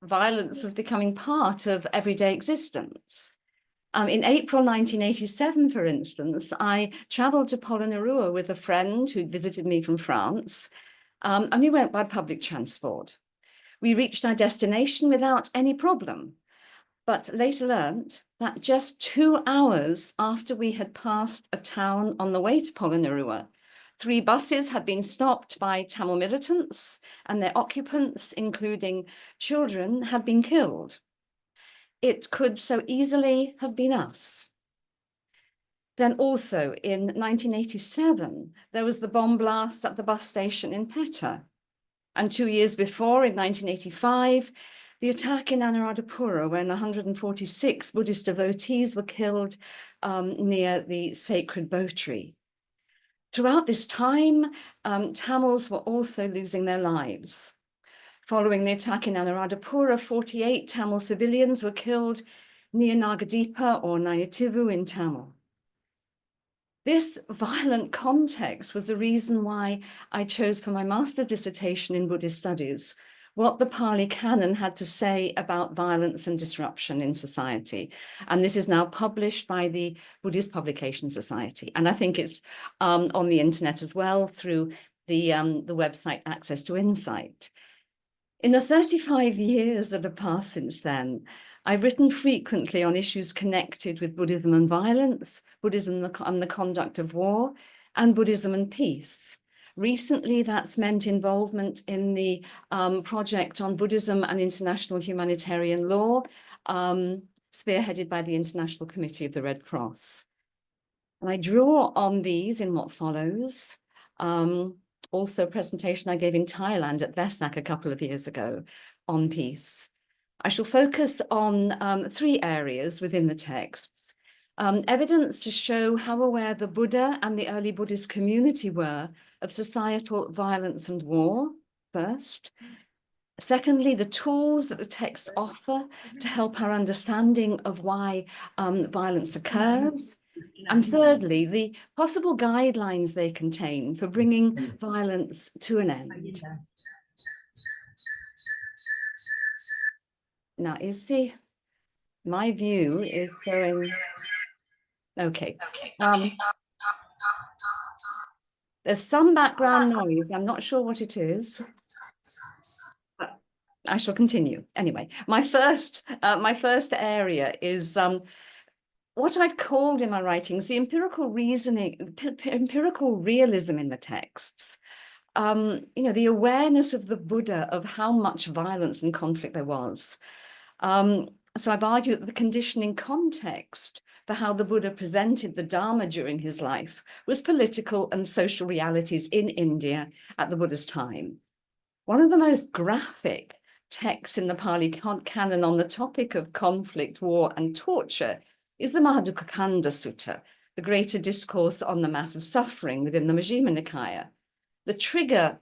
violence was becoming part of everyday existence. In April 1987, for instance, I traveled to Polonnaruwa with a friend who'd visited me from France, and we went by public transport. We reached our destination without any problem, but later learnt that just 2 hours after we had passed a town on the way to Polonnaruwa, 3 buses had been stopped by Tamil militants, and their occupants, including children, had been killed. It could so easily have been us. Then also in 1987, there was the bomb blast at the bus station in Petta. And 2 years before, in 1985, the attack in Anuradhapura, when 146 Buddhist devotees were killed near the sacred Botri. Throughout this time, Tamils were also losing their lives. Following the attack in Anuradhapura, 48 Tamil civilians were killed near Nagadeepa or Nayativu in Tamil. This violent context was the reason why I chose for my master's dissertation in Buddhist studies what the Pali canon had to say about violence and disruption in society. And this is now published by the Buddhist Publication Society. And I think it's on the internet as well through the website Access to Insight. In the 35 years that have passed since then, I've written frequently on issues connected with Buddhism and violence, Buddhism and the conduct of war, and Buddhism and peace. Recently, that's meant involvement in the project on Buddhism and international humanitarian law, spearheaded by the International Committee of the Red Cross. And I draw on these in what follows. Also a presentation I gave in Thailand at Vesak a couple of years ago on peace. I shall focus on 3 areas within the texts. Evidence to show how aware the Buddha and the early Buddhist community were of societal violence and war, first. Secondly, the tools that the texts offer to help our understanding of why violence occurs. And thirdly, the possible guidelines they contain for bringing violence to an end. Now, my view is going, okay. There's some background noise. I'm not sure what it is. But I shall continue. Anyway, my first area is what I've called in my writings the empirical reasoning, empirical realism in the texts. The awareness of the Buddha of how much violence and conflict there was. So I've argued that the conditioning context for how the Buddha presented the Dharma during his life was political and social realities in India at the Buddha's time. One of the most graphic texts in the Pali canon on the topic of conflict, war, and torture is the Mahadukkhakanda Sutta, the greater discourse on the mass of suffering within the Majjhima Nikaya. The trigger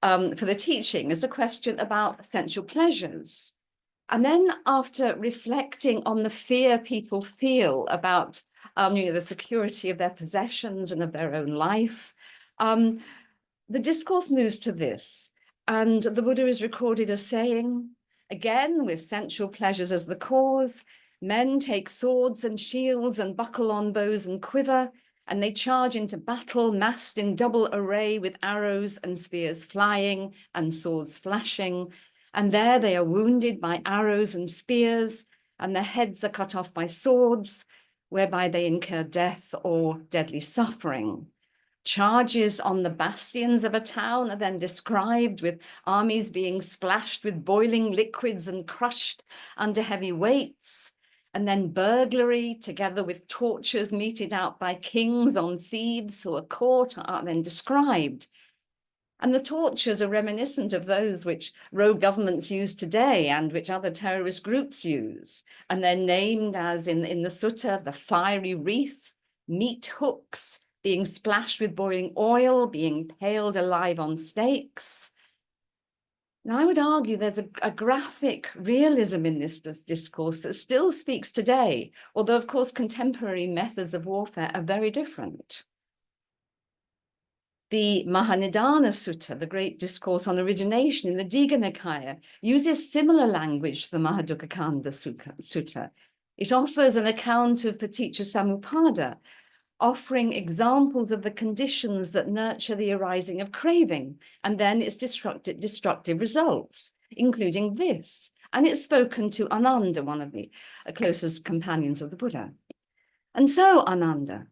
for the teaching is a question about sensual pleasures. And then after reflecting on the fear people feel about the security of their possessions and of their own life, the discourse moves to this. And the Buddha is recorded as saying, again, with sensual pleasures as the cause, men take swords and shields and buckle on bows and quiver, and they charge into battle massed in double array with arrows and spears flying and swords flashing. And there they are wounded by arrows and spears, and their heads are cut off by swords, whereby they incur death or deadly suffering. Charges on the bastions of a town are then described with armies being splashed with boiling liquids and crushed under heavy weights. And then burglary, together with tortures meted out by kings on thieves who are caught, are then described. And the tortures are reminiscent of those which rogue governments use today and which other terrorist groups use. And they're named as in the sutta, the fiery wreath, meat hooks, being splashed with boiling oil, being paled alive on stakes. Now, I would argue there's a graphic realism in this discourse that still speaks today, although, of course, contemporary methods of warfare are very different. The Mahanidana Sutta, the great discourse on origination in the Digha Nikaya, uses similar language to the Mahadukkhakkhandha Sutta. It offers an account of Paticca Samuppada, offering examples of the conditions that nurture the arising of craving, and then its destructive results, including this. And it's spoken to Ananda, one of the closest companions of the Buddha. And so, Ananda,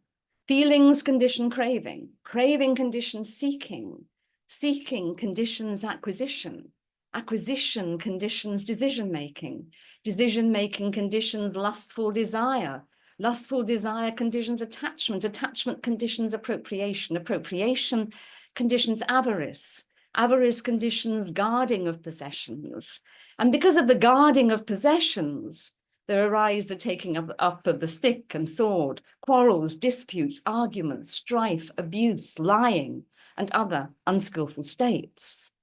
feelings condition craving, craving conditions seeking, seeking conditions acquisition, acquisition conditions decision-making, decision-making conditions lustful desire, lustful desire conditions attachment, attachment conditions appropriation, appropriation conditions avarice, avarice conditions guarding of possessions. And because of the guarding of possessions, there arise the taking up of the stick and sword, quarrels, disputes, arguments, strife, abuse, lying, and other unskillful states.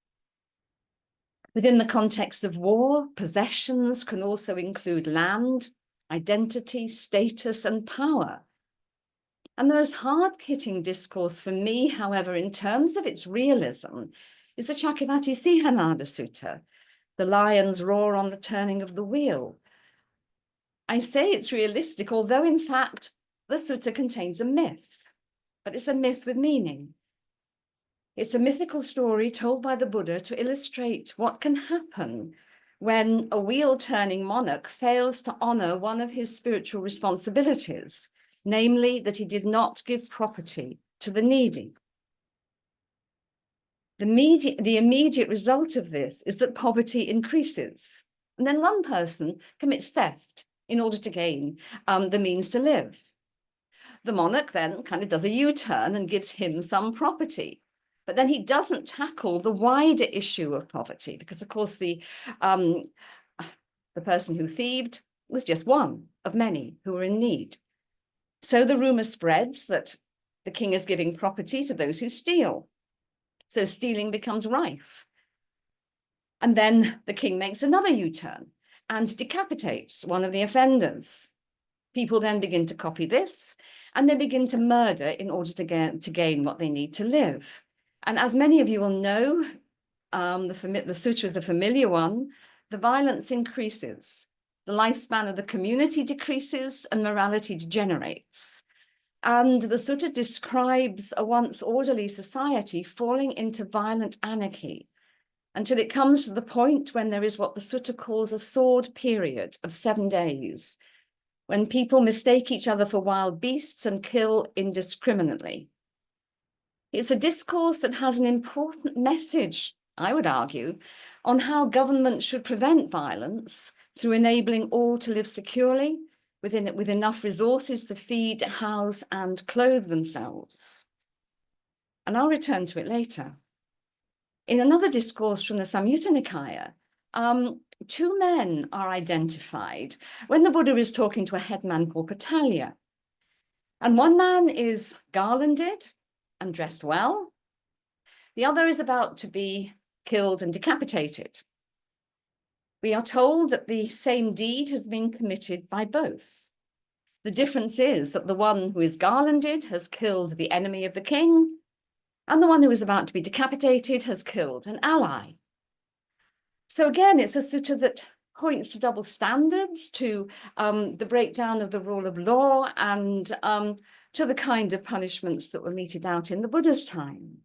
Within the context of war, possessions can also include land, identity, status, and power. And there is hard-hitting discourse for me, however, in terms of its realism, is the Cakkavatti Sihanada Sutta, the lion's roar on the turning of the wheel. I say it's realistic, although in fact, the sutta contains a myth, but it's a myth with meaning. It's a mythical story told by the Buddha to illustrate what can happen when a wheel-turning monarch fails to honor one of his spiritual responsibilities, namely that he did not give property to the needy. The immediate result of this is that poverty increases, and then one person commits theft in order to gain the means to live. The monarch then kind of does a U-turn and gives him some property, but then he doesn't tackle the wider issue of poverty, because of course the person who thieved was just one of many who were in need. So the rumor spreads that the king is giving property to those who steal. So stealing becomes rife. And then the king makes another U-turn and decapitates one of the offenders. People then begin to copy this, and they begin to murder in order to gain what they need to live. And as many of you will know, the sutra is a familiar one, the violence increases, the lifespan of the community decreases, and morality degenerates. And the sutta describes a once orderly society falling into violent anarchy, until it comes to the point when there is what the sutta calls a sword period of 7 days, when people mistake each other for wild beasts and kill indiscriminately. It's a discourse that has an important message, I would argue, on how government should prevent violence through enabling all to live securely, with enough resources to feed, house, and clothe themselves. And I'll return to it later. In another discourse from the Samyutta Nikaya, 2 men are identified when the Buddha is talking to a headman called Patalya. And one man is garlanded and dressed well. The other is about to be killed and decapitated. We are told that the same deed has been committed by both. The difference is that the one who is garlanded has killed the enemy of the king, and the one who is about to be decapitated has killed an ally. So again, it's a sutta that points to double standards, to the breakdown of the rule of law, and to the kind of punishments that were meted out in the Buddha's time.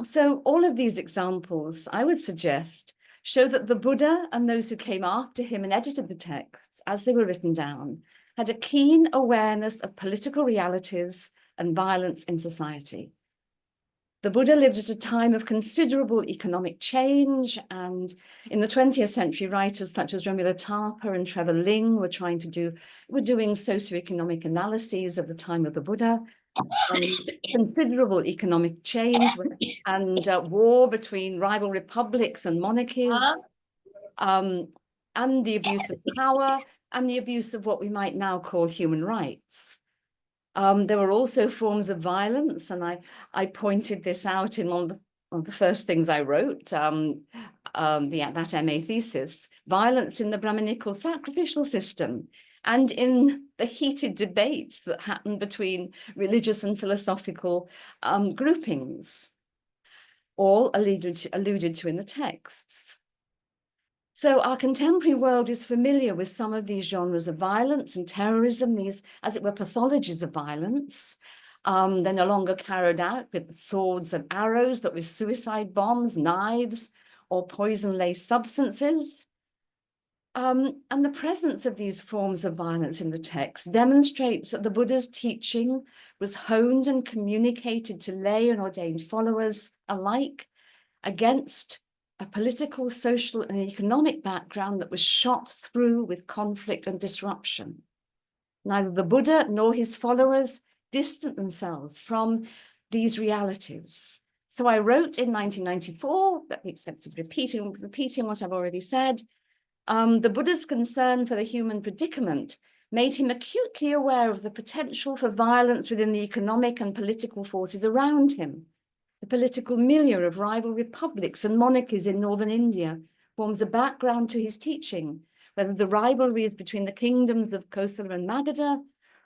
So all of these examples, I would suggest, show that the Buddha and those who came after him and edited the texts as they were written down had a keen awareness of political realities and violence in society. The Buddha lived at a time of considerable economic change, and in the 20th century, writers such as Romila Thapa and Trevor Ling were doing socioeconomic analyses of the time of the Buddha. Considerable economic change and war between rival republics and monarchies, and the abuse of power and the abuse of what we might now call human rights. There were also forms of violence, and I pointed this out in one of the first things I wrote, that MA thesis, violence in the Brahminical sacrificial system, and in the heated debates that happen between religious and philosophical groupings, all alluded to in the texts. So our contemporary world is familiar with some of these genres of violence and terrorism, these, as it were, pathologies of violence. They're no longer carried out with swords and arrows, but with suicide bombs, knives, or poison-laced substances. And the presence of these forms of violence in the text demonstrates that the Buddha's teaching was honed and communicated to lay and ordained followers alike against a political, social, and economic background that was shot through with conflict and disruption. Neither the Buddha nor his followers distanced themselves from these realities. So I wrote in 1994, at the expense of repeating what I've already said, the Buddha's concern for the human predicament made him acutely aware of the potential for violence within the economic and political forces around him. The political milieu of rival republics and monarchies in northern India forms a background to his teaching, whether the rivalry is between the kingdoms of Kosala and Magadha,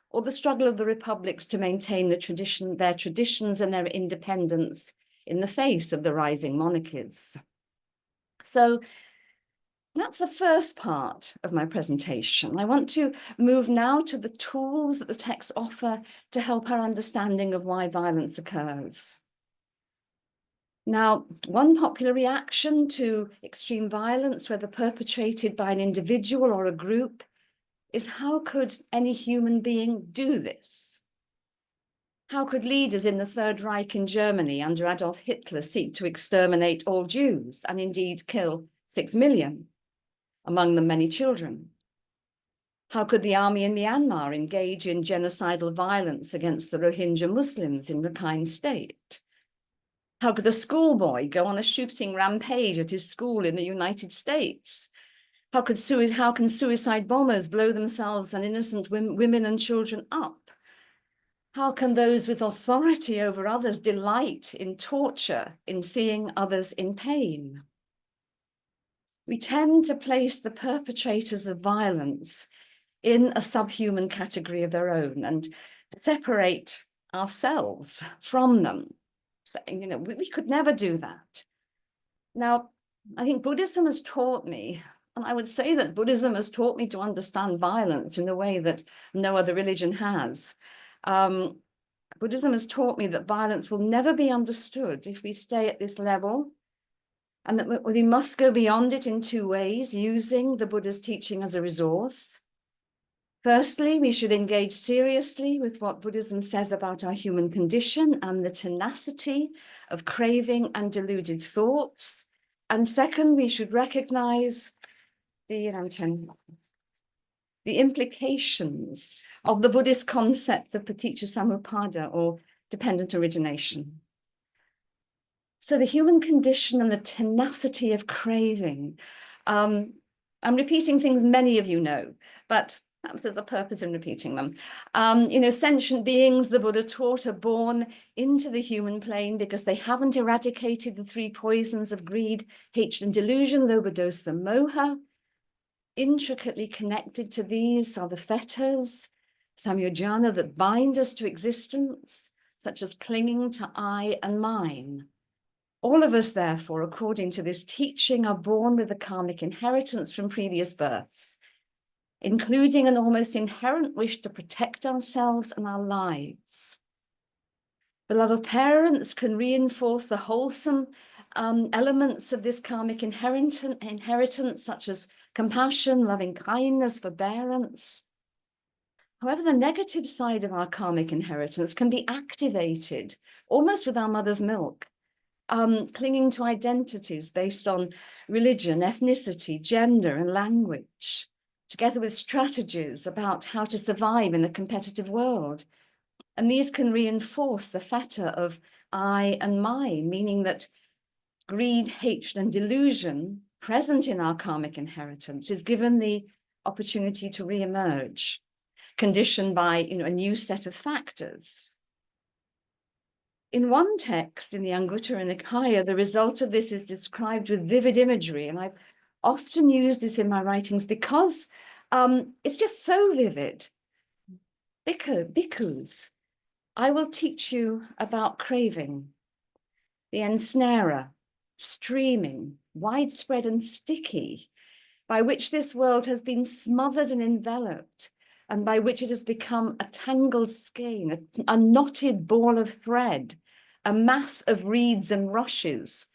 or the struggle of the republics to maintain their traditions and their independence in the face of the rising monarchies. So that's the first part of my presentation. I want to move now to the tools that the texts offer to help our understanding of why violence occurs. Now, one popular reaction to extreme violence, whether perpetrated by an individual or a group, is how could any human being do this? How could leaders in the Third Reich in Germany under Adolf Hitler seek to exterminate all Jews and indeed kill 6 million, among them many children? How could the army in Myanmar engage in genocidal violence against the Rohingya Muslims in Rakhine State? How could a schoolboy go on a shooting rampage at his school in the United States? How can suicide bombers blow themselves and innocent women and children up? How can those with authority over others delight in torture, in seeing others in pain? We tend to place the perpetrators of violence in a subhuman category of their own and separate ourselves from them. You know, we could never do that. Now, I think Buddhism has taught me, and I would say that Buddhism has taught me to understand violence in a way that no other religion has. Buddhism has taught me that violence will never be understood if we stay at this level, and that we must go beyond it in two ways, using the Buddha's teaching as a resource. Firstly, we should engage seriously with what Buddhism says about our human condition and the tenacity of craving and deluded thoughts. And second, we should recognize the implications of the Buddhist concept of paticca samuppada, or dependent origination. So the human condition and the tenacity of craving. I'm repeating things many of you know, but perhaps there's a purpose in repeating them. You know, sentient beings, the Buddha taught, are born into the human plane because they haven't eradicated the three poisons of greed, hatred, and delusion, lobha, dosa, moha. Intricately connected to these are the fetters, samyojana, that bind us to existence, such as clinging to I and mine. All of us, therefore, according to this teaching, are born with a karmic inheritance from previous births, including an almost inherent wish to protect ourselves and our lives. The love of parents can reinforce the wholesome elements of this karmic inheritance, such as compassion, loving kindness, forbearance. However, the negative side of our karmic inheritance can be activated almost with our mother's milk, clinging to identities based on religion, ethnicity, gender, and language, together with strategies about how to survive in a competitive world. And these can reinforce the fetter of I and mine, meaning that greed, hatred, and delusion present in our karmic inheritance is given the opportunity to re-emerge, conditioned by, you know, a new set of factors. In one text, in the Anguttara Nikaya, the result of this is described with vivid imagery, and I've often used this in my writings because It's just so vivid. Bhikkhus, I will teach you about craving, the ensnarer, streaming, widespread and sticky, by which this world has been smothered and enveloped, and by which it has become a tangled skein, a knotted ball of thread, a mass of reeds and rushes,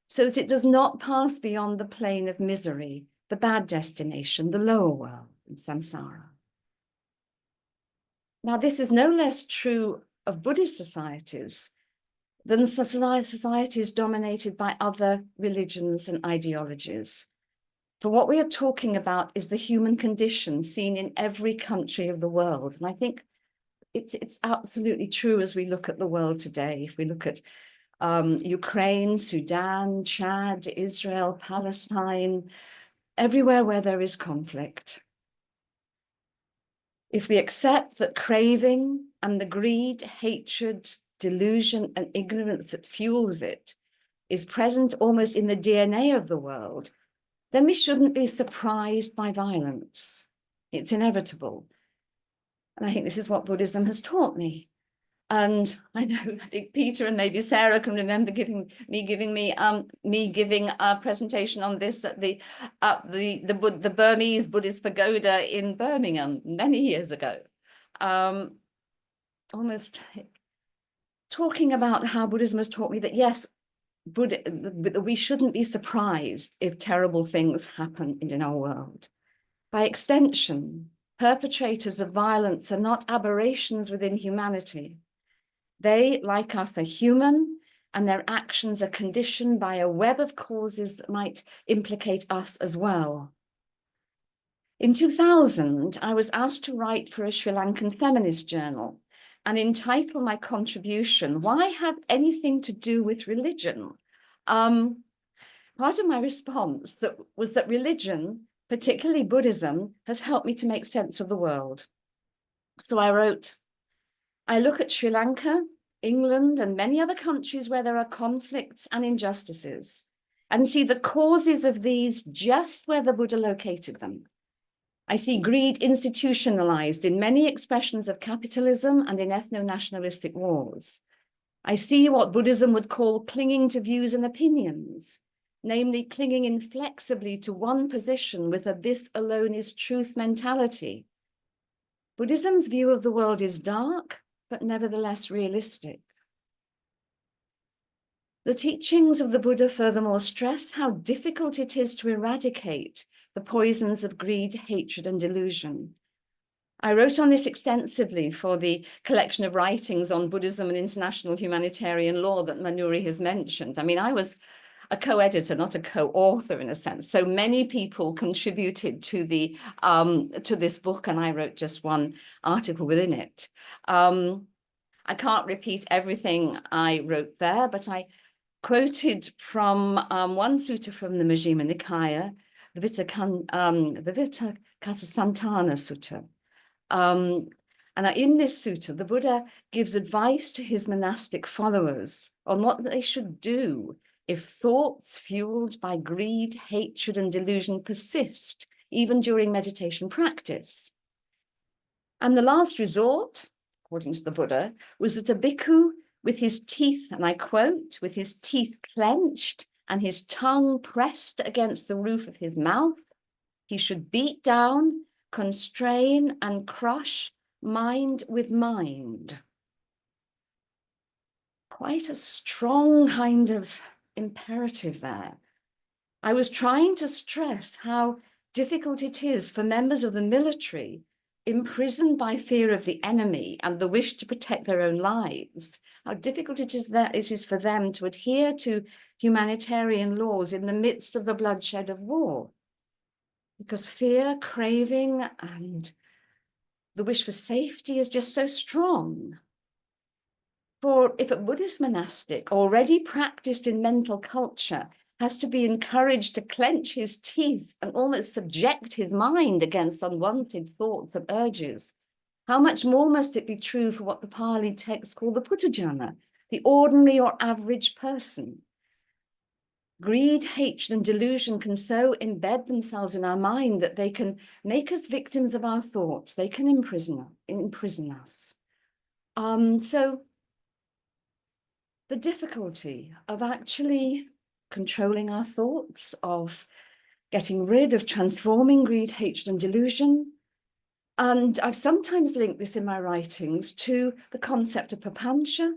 so that it does not pass beyond the plane of misery, the bad destination, the lower world, in samsara. Now, this is no less true of Buddhist societies than societies dominated by other religions and ideologies. For what we are talking about is the human condition seen in every country of the world. And I think it's absolutely true as we look at the world today. If we look at Ukraine, Sudan, Chad, Israel, Palestine, everywhere where there is conflict. If we accept that craving and the greed, hatred, delusion, and ignorance that fuels it is present almost in the DNA of the world, then we shouldn't be surprised by violence. It's inevitable. And I think this is what Buddhism has taught me. And I think Peter and maybe Sarah can remember giving me a presentation on this at the Burmese Buddhist pagoda in Birmingham many years ago. Almost talking about how Buddhism has taught me that, yes, we shouldn't be surprised if terrible things happen in our world. By extension, perpetrators of violence are not aberrations within humanity. They, like us, are human, and their actions are conditioned by a web of causes that might implicate us as well. In 2000, I was asked to write for a Sri Lankan feminist journal and entitle my contribution, "Why Have Anything to Do with Religion?" Part of my response was that religion, particularly Buddhism, has helped me to make sense of the world. So I wrote, I look at Sri Lanka, England, and many other countries where there are conflicts and injustices, and see the causes of these just where the Buddha located them. I see greed institutionalized in many expressions of capitalism and in ethno-nationalistic wars. I see what Buddhism would call clinging to views and opinions, namely clinging inflexibly to one position with a "this alone is truth" mentality. Buddhism's view of the world is dark, but nevertheless realistic. The teachings of the Buddha furthermore stress how difficult it is to eradicate the poisons of greed, hatred, and delusion. I wrote on this extensively for the collection of writings on Buddhism and international humanitarian law that Manuri has mentioned. I mean, I was a co-editor, not a co-author in a sense. So many people contributed to this book, and I wrote just one article within it. I can't repeat everything I wrote there, but I quoted from one sutta from the Majjhima Nikaya, the Vivettakasantana Sutta. And in this sutta, the Buddha gives advice to his monastic followers on what they should do if thoughts fueled by greed, hatred, and delusion persist, even during meditation practice. And the last resort, according to the Buddha, was that a bhikkhu with his teeth, and I quote, with his teeth clenched and his tongue pressed against the roof of his mouth, he should beat down, constrain, and crush mind with mind. Quite a strong kind of imperative there. I was trying to stress how difficult it is for members of the military, imprisoned by fear of the enemy and the wish to protect their own lives, how difficult it is for them to adhere to humanitarian laws in the midst of the bloodshed of war. Because fear, craving, and the wish for safety is just so strong. For if a Buddhist monastic already practiced in mental culture has to be encouraged to clench his teeth and almost subject his mind against unwanted thoughts and urges, how much more must it be true for what the Pali texts call the Puthujjana, the ordinary or average person? Greed, hatred, and delusion can so embed themselves in our mind that they can make us victims of our thoughts. They can imprison us. So the difficulty of actually controlling our thoughts, of getting rid of transforming greed, hatred, and delusion. And I've sometimes linked this in my writings to the concept of papancha,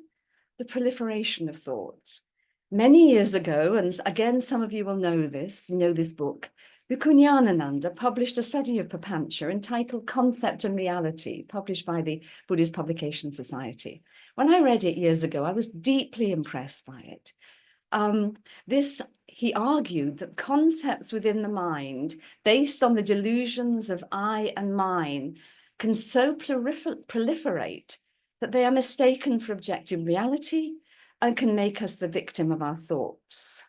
the proliferation of thoughts. Many years ago, and again, some of you will know this book, Bhikkhu published a study of papancha entitled Concept and Reality, published by the Buddhist Publication Society. When I read it years ago, I was deeply impressed by it. He argued that concepts within the mind, based on the delusions of I and mine, can so proliferate that they are mistaken for objective reality and can make us the victim of our thoughts.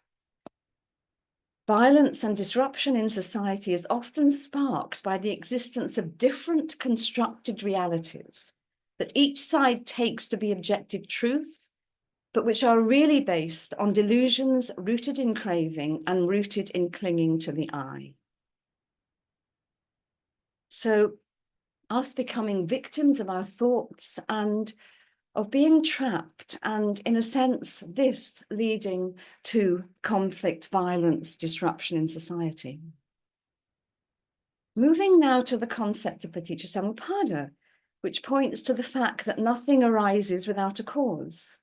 Violence and disruption in society is often sparked by the existence of different constructed realities that each side takes to be objective truth, but which are really based on delusions rooted in craving and rooted in clinging to the I. So us becoming victims of our thoughts and of being trapped, and in a sense, this leading to conflict, violence, disruption in society. Moving now to the concept of Paticca, which points to the fact that nothing arises without a cause.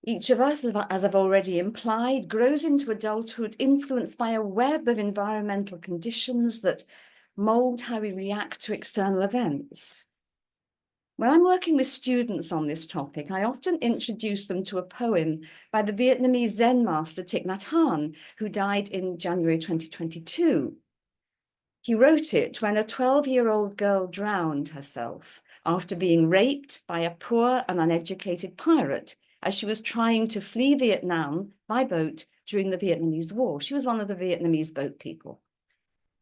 Each of us, as I've already implied, grows into adulthood influenced by a web of environmental conditions that mold how we react to external events. When I'm working with students on this topic, I often introduce them to a poem by the Vietnamese Zen master Thich Nhat Hanh, who died in January 2022. He wrote it when a 12-year-old girl drowned herself after being raped by a poor and uneducated pirate as she was trying to flee Vietnam by boat during the Vietnamese War. She was one of the Vietnamese boat people.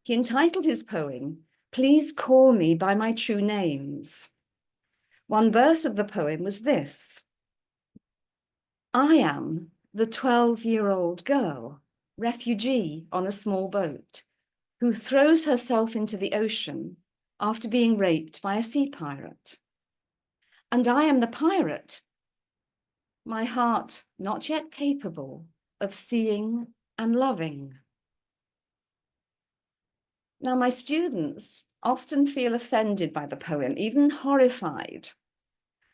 He entitled his poem, "Please Call Me by My True Names." One verse of the poem was this: I am the 12-year-old girl, refugee on a small boat, who throws herself into the ocean after being raped by a sea pirate. And I am the pirate, my heart not yet capable of seeing and loving. Now, my students often feel offended by the poem, even horrified.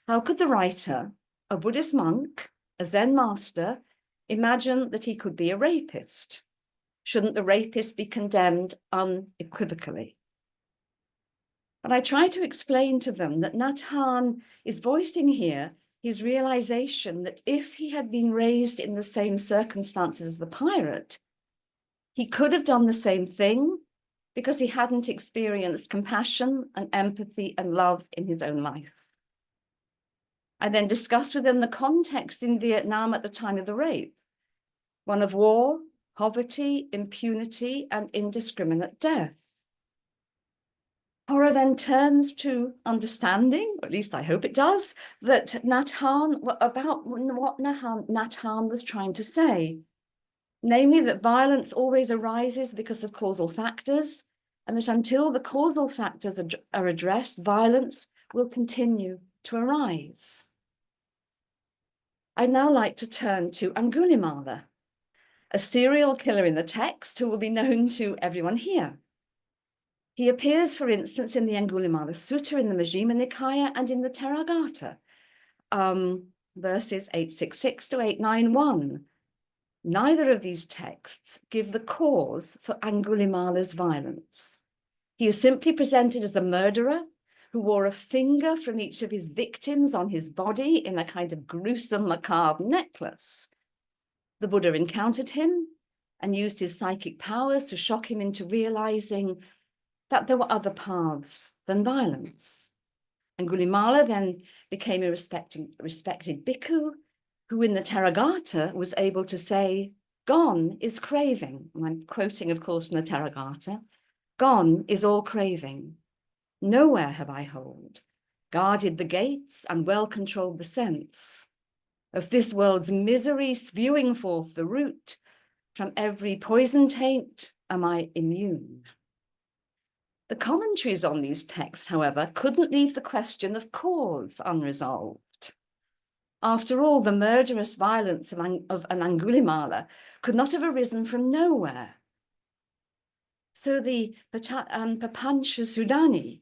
How could the writer, a Buddhist monk, a Zen master, imagine that he could be a rapist? Shouldn't the rapist be condemned unequivocally? But I try to explain to them that Nhat Hanh is voicing here his realization that if he had been raised in the same circumstances as the pirate, he could have done the same thing because he hadn't experienced compassion and empathy and love in his own life. I then discussed with them the context in Vietnam at the time of the rape, one of war, poverty, impunity, and indiscriminate death. Horror then turns to understanding, or at least I hope it does, that Nhat Hanh, about what Nhat Hanh was trying to say, namely that violence always arises because of causal factors, and that until the causal factors are addressed, violence will continue to arise. I'd now like to turn to Angulimala, a serial killer in the text who will be known to everyone here. He appears, for instance, in the Angulimala Sutta in the Majjhima Nikaya and in the Theragatha, verses 866 to 891. Neither of these texts give the cause for Angulimala's violence. He is simply presented as a murderer who wore a finger from each of his victims on his body in a kind of gruesome, macabre necklace. The Buddha encountered him and used his psychic powers to shock him into realizing that there were other paths than violence. Angulimala then became a respected bhikkhu who in the Theragatha was able to say, "Gone is craving." And I'm quoting, of course, from the Theragatha. "Gone is all craving. Nowhere have I hold, guarded the gates and well controlled the sense. Of this world's misery spewing forth the root, From every poison taint, am I immune? The commentaries on these texts, however, couldn't leave the question of cause unresolved. After all, the murderous violence of an Angulimala could not have arisen from nowhere. So the Papancha Sudani,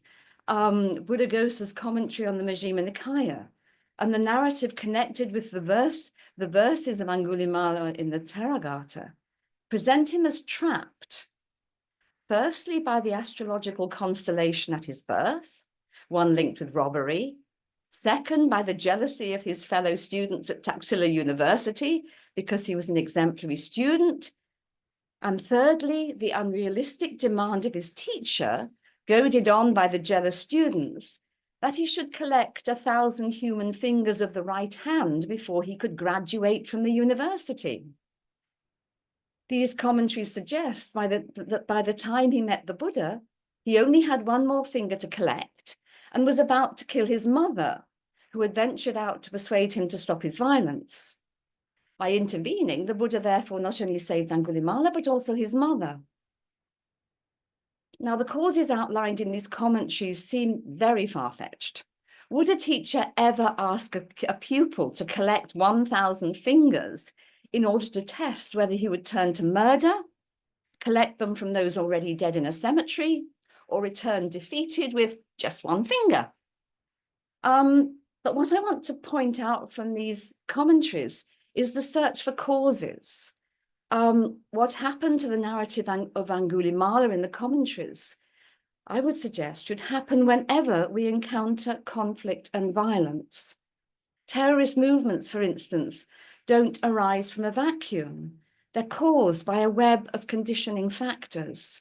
Buddhaghosa's commentary on the Majjhima Nikaya, and the narrative connected with the verses of Angulimala in the Theragatha, present him as trapped, firstly by the astrological constellation at his birth, one linked with robbery, second by the jealousy of his fellow students at Taxila University because he was an exemplary student, and thirdly, the unrealistic demand of his teacher, goaded on by the jealous students, that he should collect 1,000 human fingers of the right hand before he could graduate from the university. These commentaries suggest that by the time he met the Buddha, he only had one more finger to collect and was about to kill his mother, who had ventured out to persuade him to stop his violence. By intervening, the Buddha therefore not only saved Angulimala, but also his mother. Now, the causes outlined in these commentaries seem very far-fetched. Would a teacher ever ask a pupil to collect 1,000 fingers in order to test whether he would turn to murder, collect them from those already dead in a cemetery, or return defeated with just one finger? But what I want to point out from these commentaries is the search for causes. What happened to the narrative of Angulimala in the commentaries, I would suggest, should happen whenever we encounter conflict and violence. Terrorist movements, for instance, don't arise from a vacuum. They're caused by a web of conditioning factors.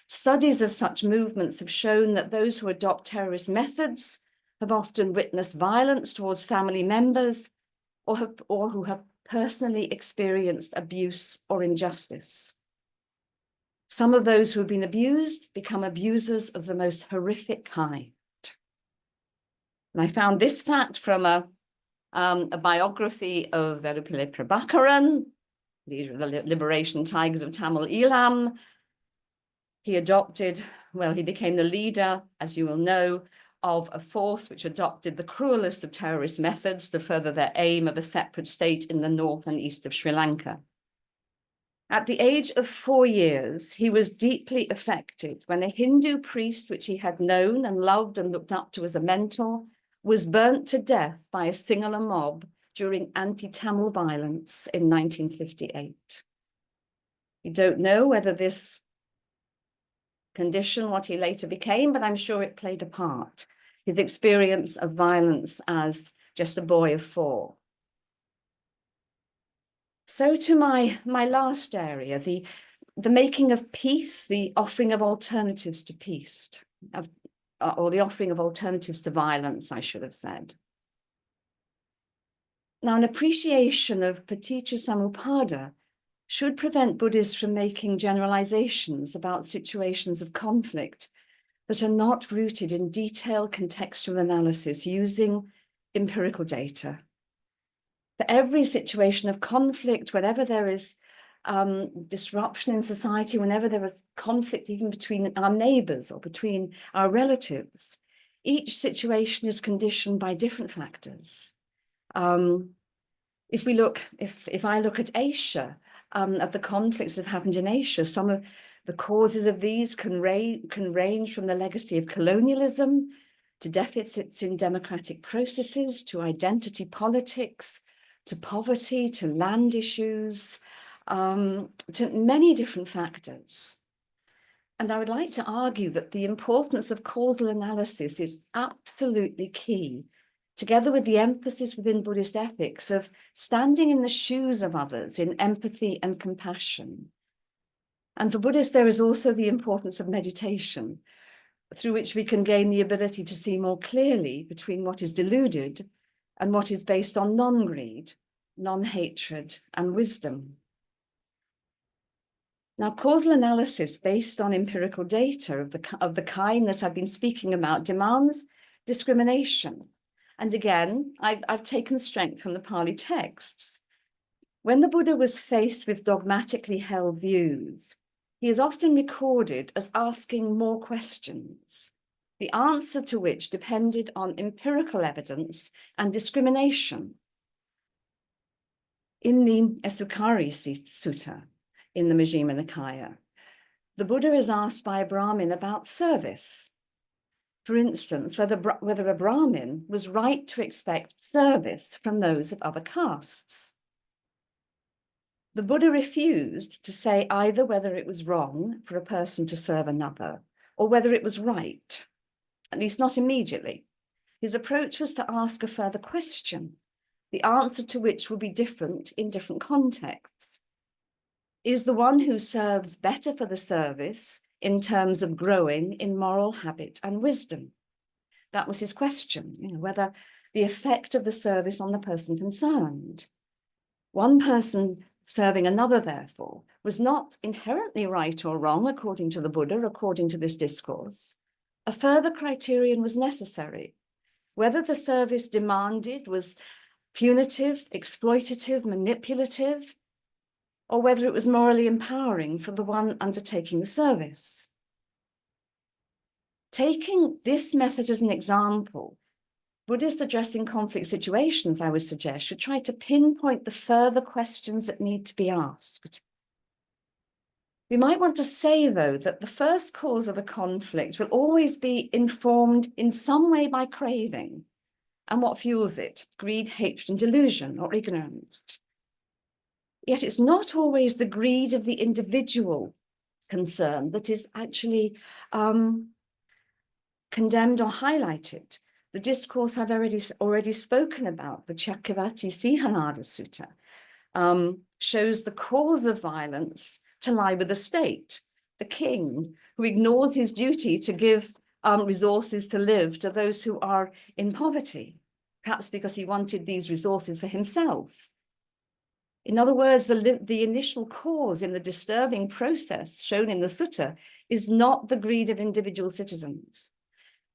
Studies of such movements have shown that those who adopt terrorist methods have often witnessed violence towards family members or who have personally experienced abuse or injustice. Some of those who have been abused become abusers of the most horrific kind. And I found this fact from a biography of Verupillai Prabhakaran, leader of the Liberation Tigers of Tamil Eelam. He became the leader, as you will know, of a force which adopted the cruelest of terrorist methods to further their aim of a separate state in the north and east of Sri Lanka. At the age of 4 years, he was deeply affected when a Hindu priest, which he had known and loved and looked up to as a mentor, was burnt to death by a Sinhala mob during anti-Tamil violence in 1958. We don't know whether this condition what he later became, but I'm sure it played a part. His experience of violence as just a boy of 4. So to my last area, the making of peace, the offering of alternatives to peace, or the offering of alternatives to violence, I should have said. Now, an appreciation of paticca samuppada should prevent Buddhists from making generalizations about situations of conflict that are not rooted in detailed contextual analysis using empirical data. For every situation of conflict, whenever there is disruption in society, whenever there is conflict even between our neighbors or between our relatives, each situation is conditioned by different factors. If I look at Asia, of the conflicts that have happened in Asia, some of the causes of these can range from the legacy of colonialism to deficits in democratic processes, to identity politics, to poverty, to land issues, to many different factors. And I would like to argue that the importance of causal analysis is absolutely key, together with the emphasis within Buddhist ethics of standing in the shoes of others in empathy and compassion. And for Buddhists, there is also the importance of meditation, through which we can gain the ability to see more clearly between what is deluded and what is based on non-greed, non-hatred, and wisdom. Now, causal analysis based on empirical data of the kind that I've been speaking about demands discrimination. And again, I've taken strength from the Pali texts. When the Buddha was faced with dogmatically held views, he is often recorded as asking more questions, the answer to which depended on empirical evidence and discrimination. In the Esukari Sutta, in the Majjhima Nikaya, the Buddha is asked by a Brahmin about service. For instance, whether a Brahmin was right to expect service from those of other castes. The Buddha refused to say either whether it was wrong for a person to serve another or whether it was right, at least not immediately. His approach was to ask a further question, the answer to which will be different in different contexts. Is the one who serves better for the service in terms of growing in moral habit and wisdom? That was his question, whether the effect of the service on the person concerned. One person serving another, therefore, was not inherently right or wrong, according to the Buddha, according to this discourse. A further criterion was necessary, whether the service demanded was punitive, exploitative, manipulative, or whether it was morally empowering for the one undertaking the service. Taking this method as an example, Buddhists addressing conflict situations, I would suggest, should try to pinpoint the further questions that need to be asked. We might want to say, though, that the first cause of a conflict will always be informed in some way by craving. And what fuels it? Greed, hatred, and delusion, or ignorance. Yet it's not always the greed of the individual concerned that is actually condemned or highlighted. The discourse I've already spoken about, the Chakravarti Sihanada Sutta, shows the cause of violence to lie with the state, a king who ignores his duty to give resources to live to those who are in poverty, perhaps because he wanted these resources for himself. In other words, the initial cause in the disturbing process shown in the sutta is not the greed of individual citizens.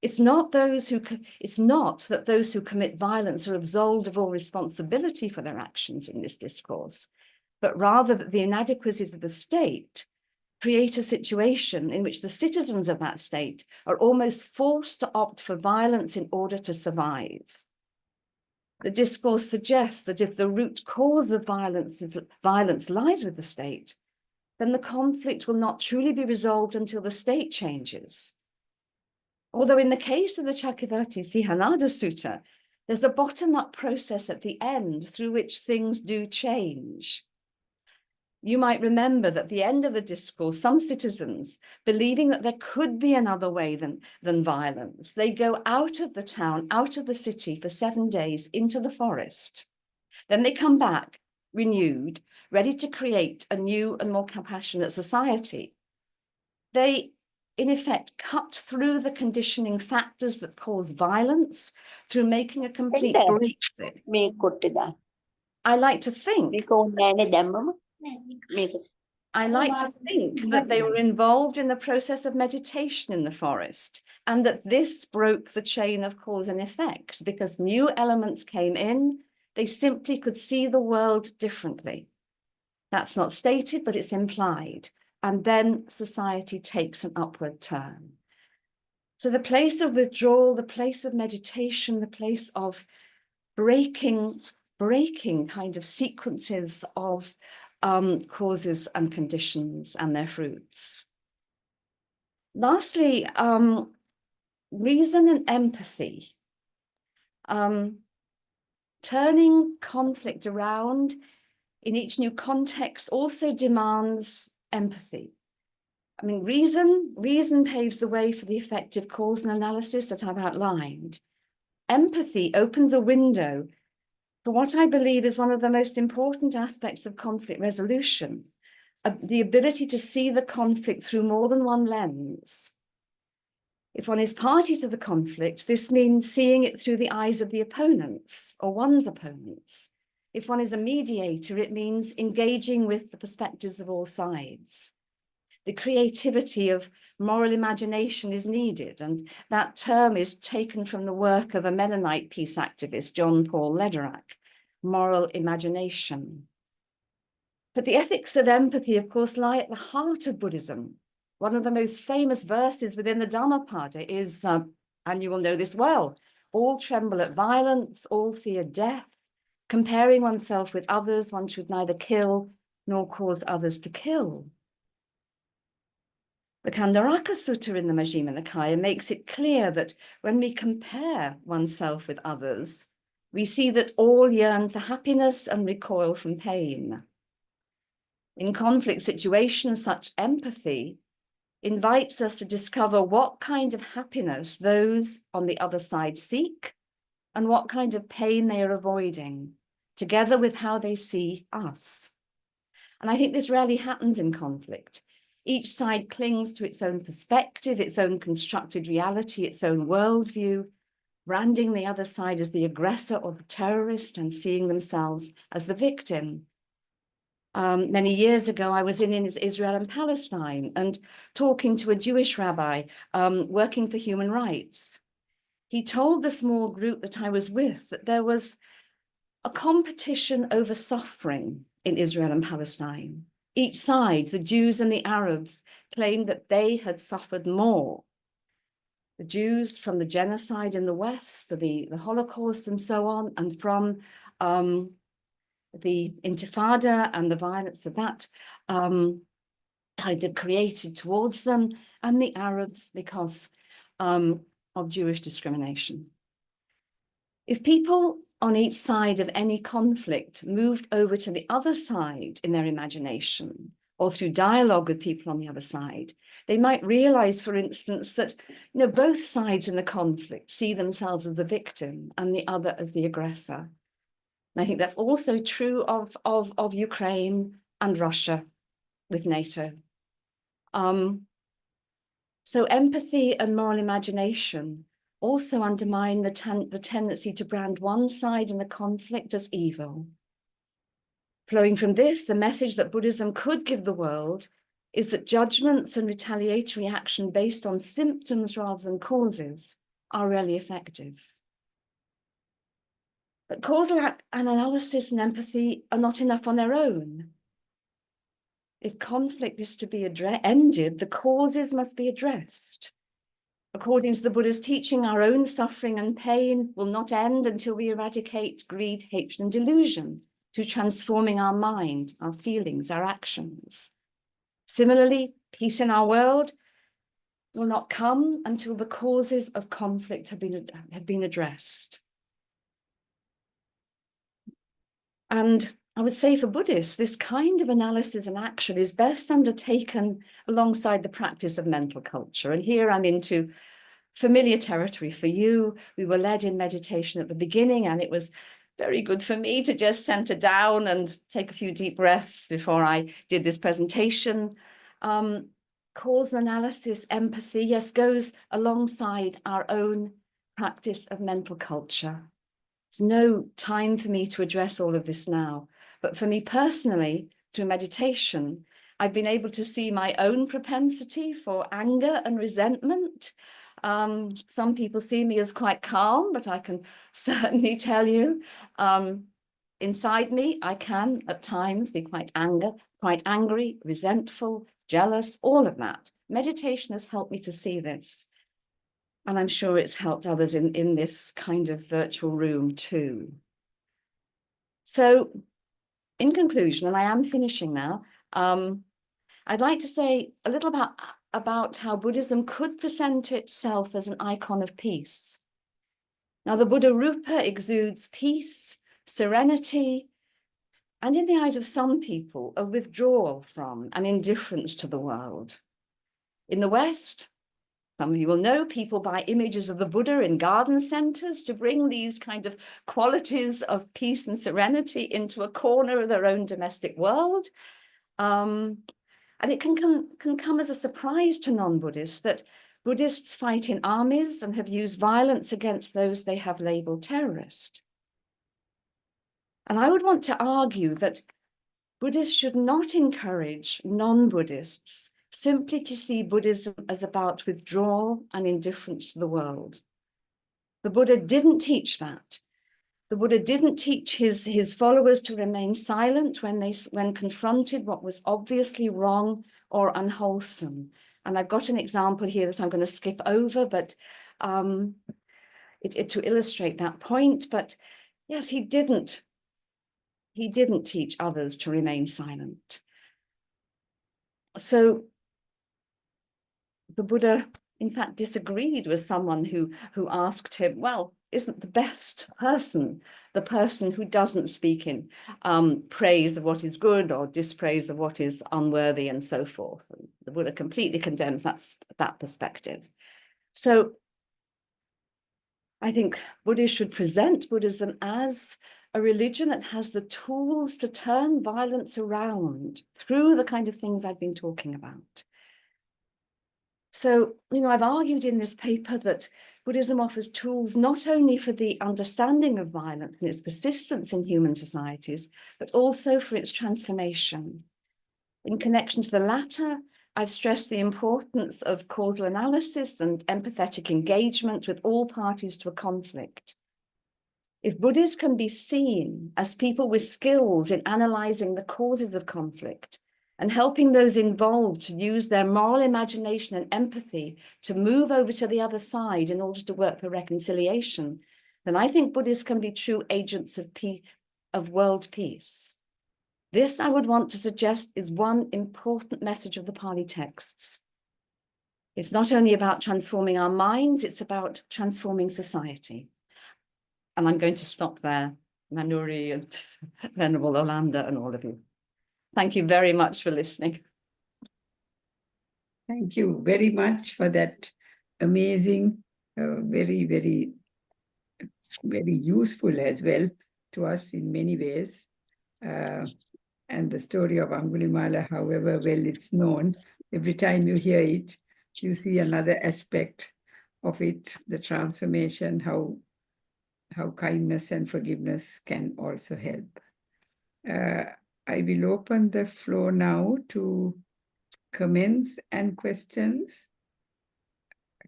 It's not that those who commit violence are absolved of all responsibility for their actions in this discourse, but rather that the inadequacies of the state create a situation in which the citizens of that state are almost forced to opt for violence in order to survive. The discourse suggests that if the root cause of violence lies with the state, then the conflict will not truly be resolved until the state changes. Although in the case of the Chakravarti Sihanada Sutta, there's a bottom-up process at the end through which things do change. You might remember that at the end of the discourse, some citizens, believing that there could be another way than violence, they go out of the town, out of the city for 7 days into the forest. Then they come back, renewed, ready to create a new and more compassionate society. They, in effect, cut through the conditioning factors that cause violence through making a complete breakthrough. I like to think that they were involved in the process of meditation in the forest, and that this broke the chain of cause and effect because new elements came in. They simply could see the world differently. That's not stated, but it's implied. And then society takes an upward turn. So the place of withdrawal, the place of meditation, the place of breaking kind of sequences of causes and conditions and their fruits. Lastly, reason and empathy. Turning conflict around in each new context also demands empathy. I mean, reason paves the way for the effective cause and analysis that I've outlined. Empathy opens a window for what I believe is one of the most important aspects of conflict resolution, the ability to see the conflict through more than one lens. If one is party to the conflict, this means seeing it through the eyes of the opponents or one's opponents. If one is a mediator, it means engaging with the perspectives of all sides. The creativity of moral imagination is needed, and that term is taken from the work of a Mennonite peace activist, John Paul Lederach, moral imagination. But the ethics of empathy, of course, lie at the heart of Buddhism. One of the most famous verses within the Dhammapada is, and you will know this well, all tremble at violence, all fear death. Comparing oneself with others, one should neither kill nor cause others to kill. The Kandaraka Sutta in the Majjhima Nikaya makes it clear that when we compare oneself with others, we see that all yearn for happiness and recoil from pain. In conflict situations, such empathy invites us to discover what kind of happiness those on the other side seek and what kind of pain they are avoiding, together with how they see us. And I think this rarely happens in conflict. Each side clings to its own perspective, its own constructed reality, its own worldview, branding the other side as the aggressor or the terrorist and seeing themselves as the victim. Many years ago, I was in Israel and Palestine and talking to a Jewish rabbi working for human rights. He told the small group that I was with that there was a competition over suffering in Israel and Palestine. Each side, the Jews and the Arabs, claimed that they had suffered more. The Jews from the genocide in the West, the Holocaust and so on, and from the Intifada and the violence of that kind of created towards them, and the Arabs because of Jewish discrimination. If people on each side of any conflict moved over to the other side in their imagination, or through dialogue with people on the other side, they might realize, for instance, that both sides in the conflict see themselves as the victim and the other as the aggressor. And I think that's also true of Ukraine and Russia with NATO. So empathy and moral imagination also undermine the tendency to brand one side in the conflict as evil. Flowing from this, the message that Buddhism could give the world is that judgments and retaliatory action based on symptoms rather than causes are really effective. But causal analysis and empathy are not enough on their own. If conflict is to be ended, the causes must be addressed. According to the Buddha's teaching, our own suffering and pain will not end until we eradicate greed, hatred, and delusion through transforming our mind, our feelings, our actions. Similarly, peace in our world will not come until the causes of conflict have been addressed. And I would say for Buddhists, this kind of analysis and action is best undertaken alongside the practice of mental culture. And here I'm into familiar territory for you. We were led in meditation at the beginning, and it was very good for me to just center down and take a few deep breaths before I did this presentation. Cause analysis, empathy, yes, goes alongside our own practice of mental culture. There's no time for me to address all of this now, but for me personally, through meditation, I've been able to see my own propensity for anger and resentment. Some people see me as quite calm, but I can certainly tell you, inside me, I can at times be quite angry, resentful, jealous, all of that. Meditation has helped me to see this. And I'm sure it's helped others in this kind of virtual room too. So in conclusion, and I am finishing now, I'd like to say a little about how Buddhism could present itself as an icon of peace. Now, the Buddha Rupa exudes peace, serenity, and in the eyes of some people, a withdrawal from and indifference to the world. In the West, some of you will know, people buy images of the Buddha in garden centers to bring these kind of qualities of peace and serenity into a corner of their own domestic world. And it can come as a surprise to non-Buddhists that Buddhists fight in armies and have used violence against those they have labeled terrorist. And I would want to argue that Buddhists should not encourage non-Buddhists simply to see Buddhism as about withdrawal and indifference to the world. The Buddha didn't teach that. The Buddha didn't teach his followers to remain silent when confronted what was obviously wrong or unwholesome. And I've got an example here that I'm going to skip over, but to illustrate that point. But yes, he didn't teach others to remain silent. So the Buddha, in fact, disagreed with someone who asked him, well, isn't the best person the person who doesn't speak in praise of what is good or dispraise of what is unworthy and so forth? And the Buddha completely condemns that perspective. So I think Buddhists should present Buddhism as a religion that has the tools to turn violence around through the kind of things I've been talking about. So, I've argued in this paper that Buddhism offers tools not only for the understanding of violence and its persistence in human societies, but also for its transformation. In connection to the latter, I've stressed the importance of causal analysis and empathetic engagement with all parties to a conflict. If Buddhists can be seen as people with skills in analyzing the causes of conflict and helping those involved to use their moral imagination and empathy to move over to the other side in order to work for reconciliation, then I think Buddhists can be true agents of world peace. This, I would want to suggest, is one important message of the Pali texts. It's not only about transforming our minds, it's about transforming society. And I'm going to stop there, Manuri and Venerable Olanda and all of you. Thank you very much for listening. Thank you very much for that amazing, very, very, very useful as well to us in many ways. And the story of Angulimala, however well it's known, every time you hear it, you see another aspect of it, the transformation, how kindness and forgiveness can also help. I will open the floor now to comments and questions.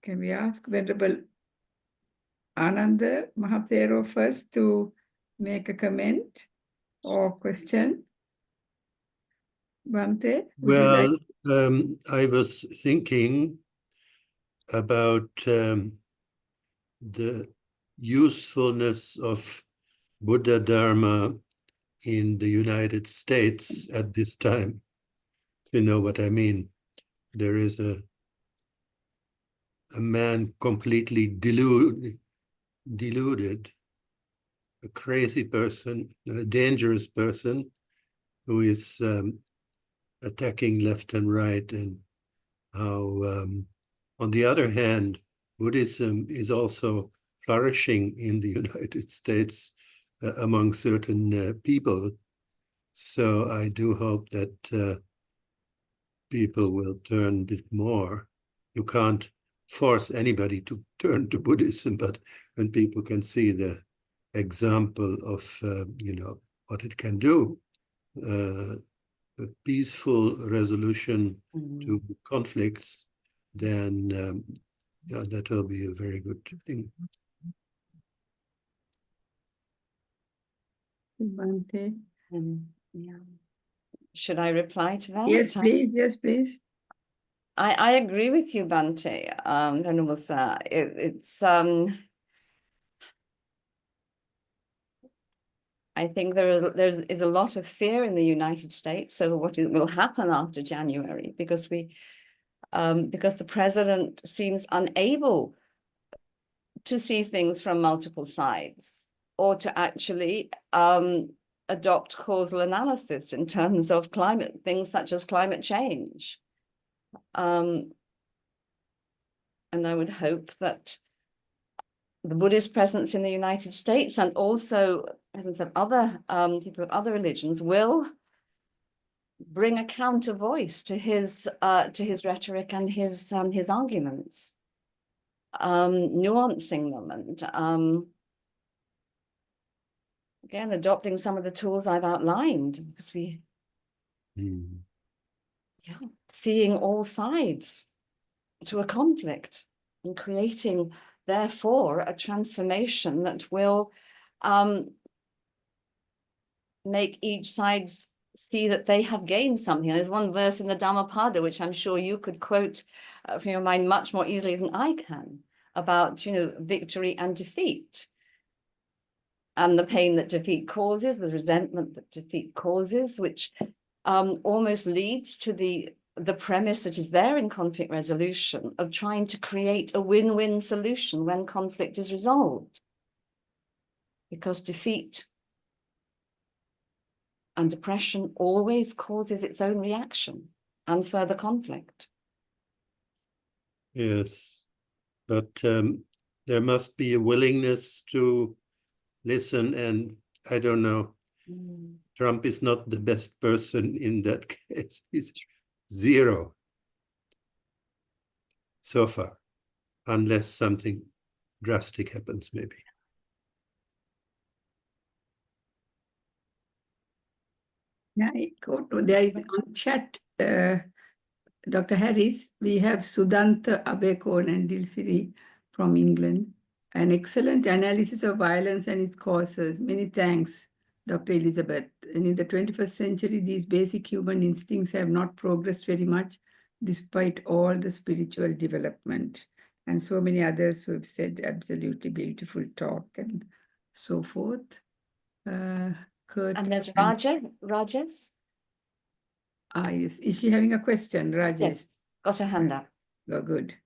Can we ask Venerable Ananda Mahathero first to make a comment or question? Bhante, would you like? I was thinking about the usefulness of Buddha Dharma in the United States at this time. If you know what I mean. There is a man completely deluded, a crazy person, a dangerous person who is attacking left and right, and how, on the other hand, Buddhism is also flourishing in the United States among certain people. So I do hope that people will turn a bit more. You can't force anybody to turn to Buddhism, but when people can see the example of, what it can do, a peaceful resolution to conflicts, then that will be a very good thing. Yeah. Should I reply to that? Yes, please. Yes, please. I agree with you, Bhante, Venerable Sir. I think there is a lot of fear in the United States over what will happen after January, because the president seems unable to see things from multiple sides, or to actually adopt causal analysis in terms of things such as climate change. And I would hope that the Buddhist presence in the United States, and also presence of other people of other religions, will bring a counter voice to his rhetoric and his arguments, nuancing them, and again adopting some of the tools I've outlined, because seeing all sides to a conflict and creating, therefore, a transformation that will make each side see that they have gained something. There's one verse in the Dhammapada, which I'm sure you could quote from your mind much more easily than I can, about, victory and defeat, and the pain that defeat causes, the resentment that defeat causes, which almost leads to the premise that is there in conflict resolution of trying to create a win-win solution when conflict is resolved. Because defeat and depression always causes its own reaction and further conflict. Yes, but there must be a willingness to listen, and I don't know. Trump is not the best person in that case. He's 0 so far, unless something drastic happens, maybe. Yeah, there is on chat, Dr. Harris, we have Sudanta Abekon and Dilsiri from England. An excellent analysis of violence and its causes. Many thanks, Dr. Elizabeth. And in the 21st century, these basic human instincts have not progressed very much, despite all the spiritual development. And so many others who have said absolutely beautiful talk and so forth. Kurt. And there's Rajas. Yes. Is she having a question, Rajesh? Yes, got her hand up. Oh, good.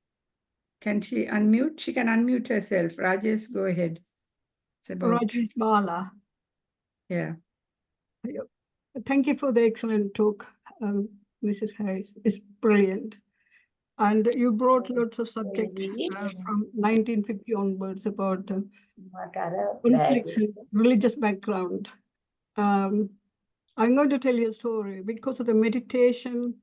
Can she unmute? She can unmute herself. Rajesh, go ahead. It's about... Rajesh Bala. Yeah. Thank you for the excellent talk, Mrs. Harris. It's brilliant. And you brought lots of subjects from 1950 onwards about the conflicts and religious background. I'm going to tell you a story. Because of the meditation,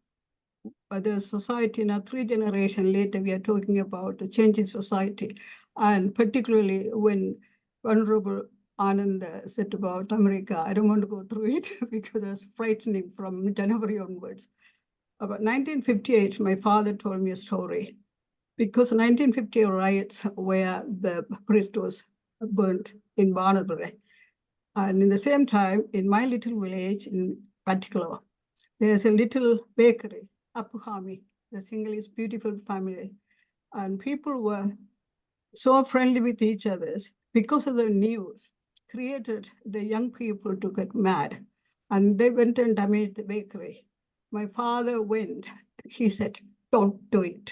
the society now 3 generations later, we are talking about the change in society. And particularly when Honorable Anand said about America, I don't want to go through it because it's frightening from January onwards. About 1958, my father told me a story. Because 1950 riots where the priest was burnt in Banabare. And in the same time, in my little village in particular, there's a little bakery, Apuhami, the Sinhalese beautiful family. And people were so friendly with each other because of the news created the young people to get mad. And they went and damaged the bakery. My father went, he said, don't do it.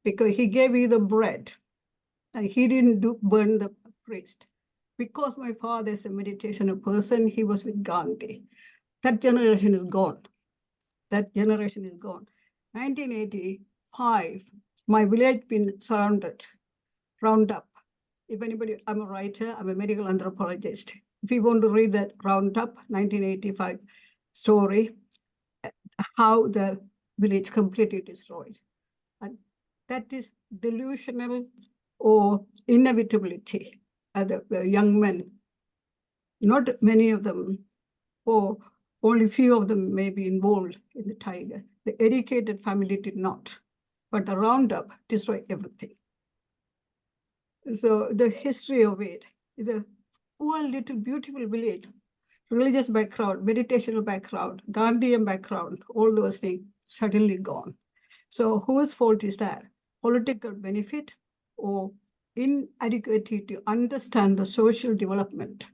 Because he gave you the bread and he didn't burn the priest. Because my father is a meditation person, he was with Gandhi. That generation is gone. That generation is gone. 1985, my village been surrounded, round up. If anybody, I'm a writer, I'm a medical anthropologist. If you want to read that roundup, 1985 story, how the village completely destroyed. And that is delusional or inevitability. The young men, not many of them, or only few of them may be involved in the tiger. The educated family did not, but the roundup destroyed everything. So the history of it is a poor little beautiful village, religious background, meditational background, Gandhian background, all those things suddenly gone. So whose fault is that? Political benefit or inadequacy to understand the social development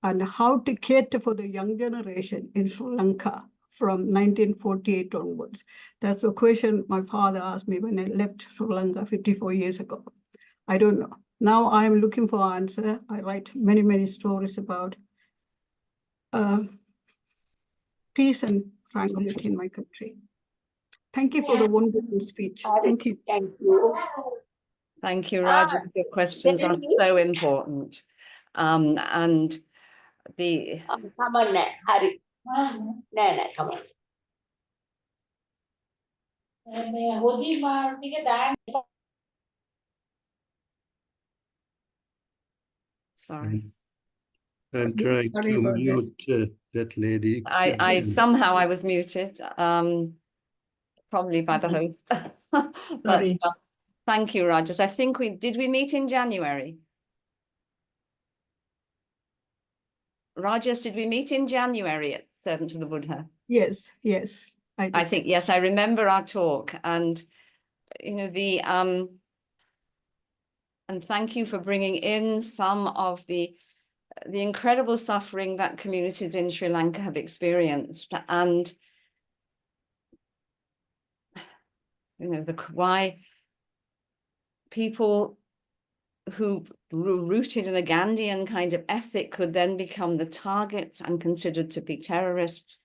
and how to cater for the young generation in Sri Lanka from 1948 onwards. That's a question my father asked me when I left Sri Lanka 54 years ago. I don't know. Now I'm looking for answer. I write many, many stories about peace and tranquility in my country. Thank you for the wonderful speech. Thank you. Thank you. Thank you, Raj. Your questions are so important. And the... Come on, Hari. No, come on. Sorry. I'm trying Sorry to about mute that lady. I somehow I was muted, probably by the host. But Sorry. thank you, Rajas. I think we meet in January. Rajas, did we meet in January at Servants of the Buddha? Yes, I I did. think, yes, I remember our talk, and you know, and thank you for bringing in some of the incredible suffering that communities in Sri Lanka have experienced, and you know, why people who were rooted in a Gandhian kind of ethic could then become the targets and considered to be terrorists.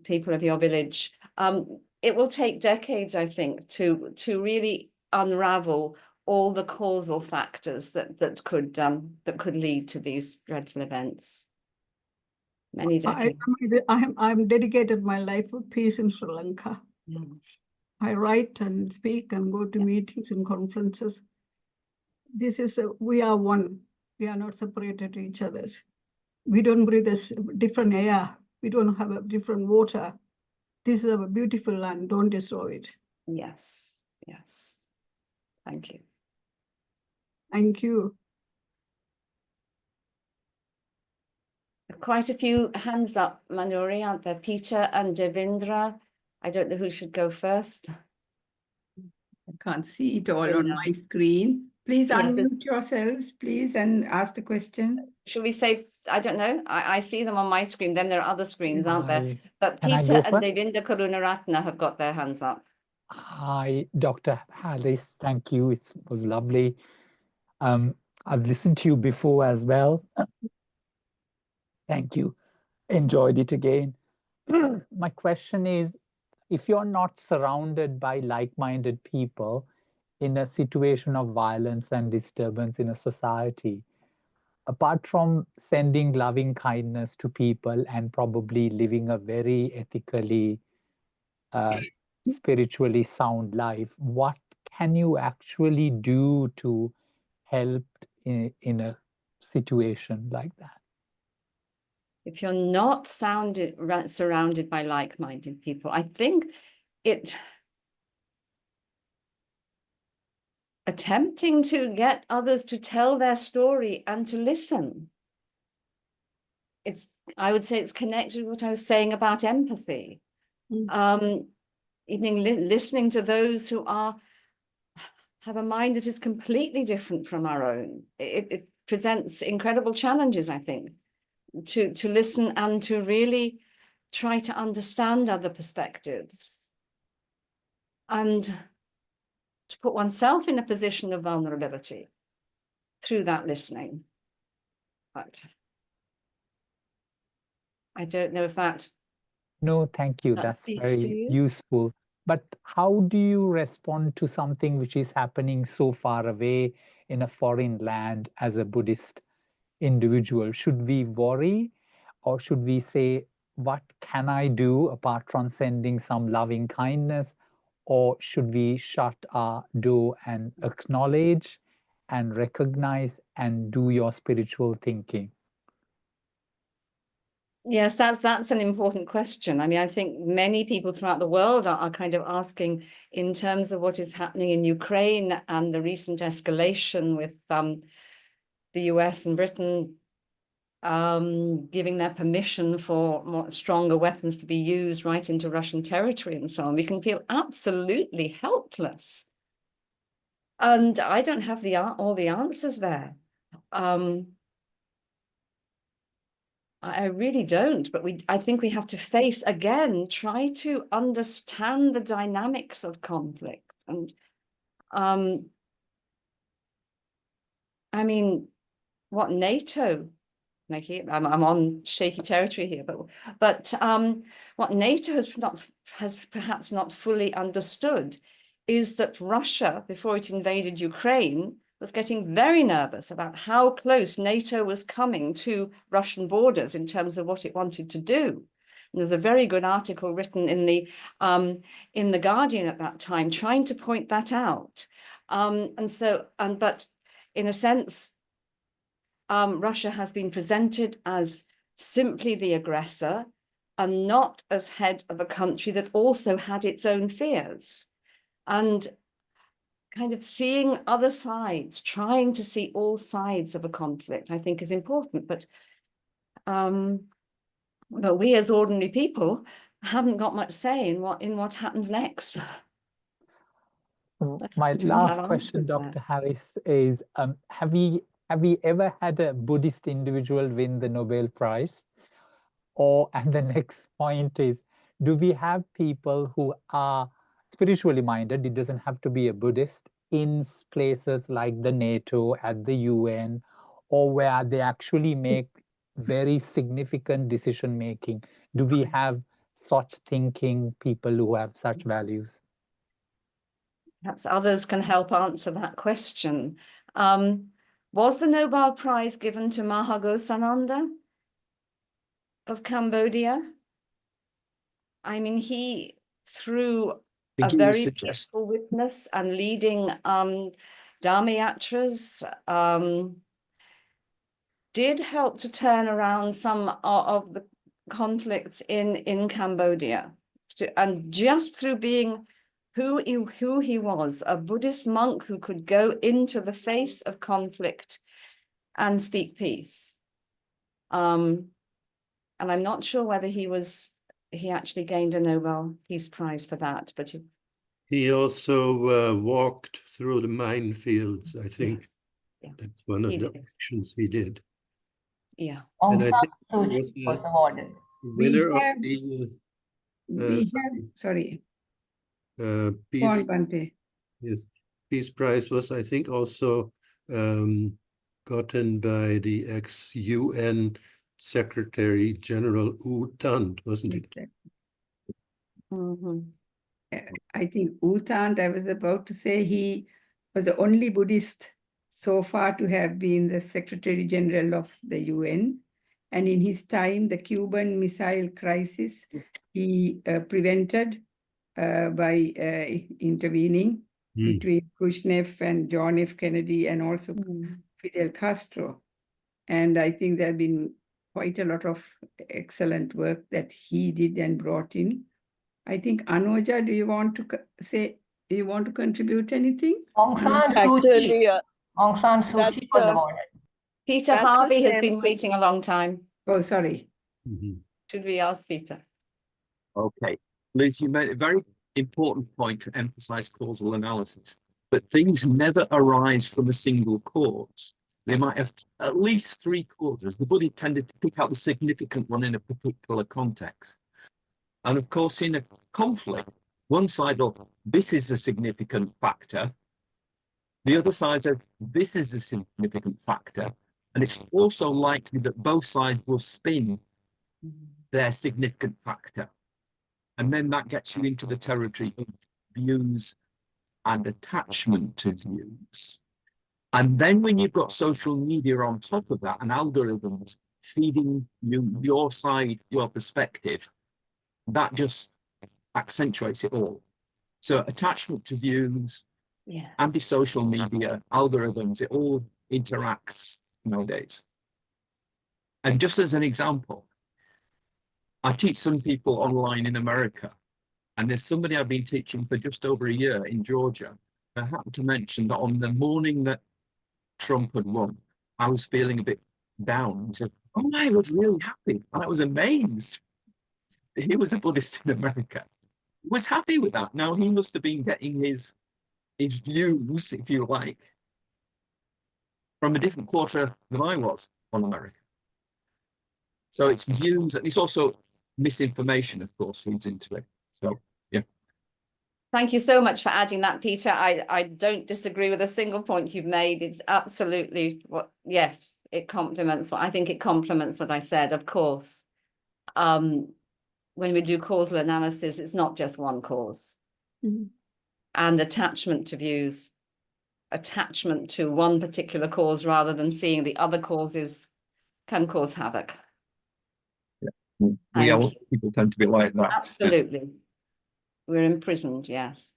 People of your village. It will take decades, I think, to really unravel all the causal factors that could lead to these dreadful events. Many decades. I'm dedicated my life for peace in Sri Lanka. I write and speak and go to meetings and conferences. We are one. We are not separated to each other. We don't breathe this different air. We don't have a different water. This is a beautiful land. Don't destroy it. Yes. Thank you. Thank you. Quite a few hands up, Manuri, aren't there? Peter and Devindra. I don't know who should go first. I can't see it all on my screen. Please unmute yourselves, please, and ask the question. Should we say, I don't know, I see them on my screen, then there are other screens, aren't there? But Can I Peter go and first? Devinda Karunaratna have got their hands up. Hi, Dr. Harris. Thank you. It was lovely. I've listened to you before as well. Thank you. Enjoyed it again. My question is, if you're not surrounded by like-minded people in a situation of violence and disturbance in a society, apart from sending loving kindness to people and probably living a very ethically, spiritually sound life, what can you actually do to help in a situation like that? If you're not surrounded by like-minded people, I think attempting to get others to tell their story and to listen. I would say it's connected to what I was saying about empathy. Listening to those who have a mind that is completely different from our own. It presents incredible challenges, I think, to listen and to really try to understand other perspectives and to put oneself in a position of vulnerability through that listening. But I don't know if that... No, thank you. That's very useful. But how do you respond to something which is happening so far away in a foreign land as a Buddhist individual? Should we worry, or should we say, what can I do apart from sending some loving kindness? Or should we shut our door and acknowledge and recognize and do your spiritual thinking? Yes, that's an important question. I mean, I think many people throughout the world are kind of asking in terms of what is happening in Ukraine and the recent escalation with the US and Britain giving their permission for more stronger weapons to be used right into Russian territory and so on. We can feel absolutely helpless. And I don't have all the answers there. I really don't, but I think we have to face, again, try to understand the dynamics of conflict. And I mean, what NATO, I'm on shaky territory here, but what NATO has perhaps not fully understood is that Russia, before it invaded Ukraine, was getting very nervous about how close NATO was coming to Russian borders in terms of what it wanted to do. And there was a very good article written in the Guardian at that time, trying to point that out. But in a sense, Russia has been presented as simply the aggressor and not as head of a country that also had its own fears. And kind of seeing other sides, trying to see all sides of a conflict, I think is important. But But we as ordinary people haven't got much say in what happens next. My Don't last have question, answers there. Dr. Harris, is have we ever had a Buddhist individual win the Nobel Prize? And the next point is, do we have people who are spiritually minded? It doesn't have to be a Buddhist, in places like the NATO, at the UN, or where they actually make very significant decision making. Do we have such thinking people who have such values? Perhaps others can help answer that question. Was the Nobel Prize given to Mahagosananda of Cambodia? I mean, he, through a very peaceful witness and leading Dharma yatras, did help to turn around some of the conflicts in Cambodia. And just through being who he was, a Buddhist monk who could go into the face of conflict and speak peace. And I'm not sure whether he actually gained a Nobel Peace Prize for that, but he also walked through the minefields, I think. Yes. Yeah. That's one of He the did. actions he did. Yeah. And I think he Aung was was the awarded. winner of have- the sorry, go on, peace. Bhante. Yes, Peace Prize was, I think, also gotten by the ex-UN Secretary General U Thant, wasn't it? Mhm. I think U Thant, I was about to say, he was the only Buddhist so far to have been the Secretary General of the UN. And in his time, the Cuban Missile Crisis, he prevented by intervening between Khrushchev and John F. Kennedy and also Fidel Castro. And I think there have been quite a lot of excellent work that he did and brought in. I think, Anuja, do you want to contribute anything? Aung San Suu Kyi. Aung San Suu That's Kyi was the- awarded. Peter That's the Harvey has same been thing. waiting a long time. Oh, sorry. Should we ask Peter? Okay, Liz, you made a very important point to emphasize causal analysis, but things never arise from a single cause. They might have at least three causes. The Buddha tended to pick out the significant one in a particular context. And of course, in a conflict, one side of this is a significant factor, the other side of this is a significant factor, and it's also likely that both sides will spin their significant factor. And then that gets you into the territory of views and attachment to views. And then when you've got social media on top of that and algorithms feeding you your side, your perspective, that just accentuates it all. So attachment to views, Yes. anti-social media, algorithms, it all interacts nowadays. And just as an example, I teach some people online in America, and there's somebody I've been teaching for just over a year in Georgia. I happened to mention that on the morning that Trump had won, I was feeling a bit down. He said, "Oh, I was really happy." And I was amazed. He was a Buddhist in America. He was happy with that. Now, he must have been getting his views, if you like, from a different quarter than I was on America. So it's views, and it's also misinformation, of course, feeds into it. So, yeah. Thank you so much for adding that, Peter. I don't disagree with a single point you've made. It's absolutely yes, it complements I think it complements what I said, of course. When we do causal analysis, it's not just one cause. And attachment to views, attachment to one particular cause rather than seeing the other causes can cause havoc. People tend to be like that. Absolutely. We're imprisoned, yes.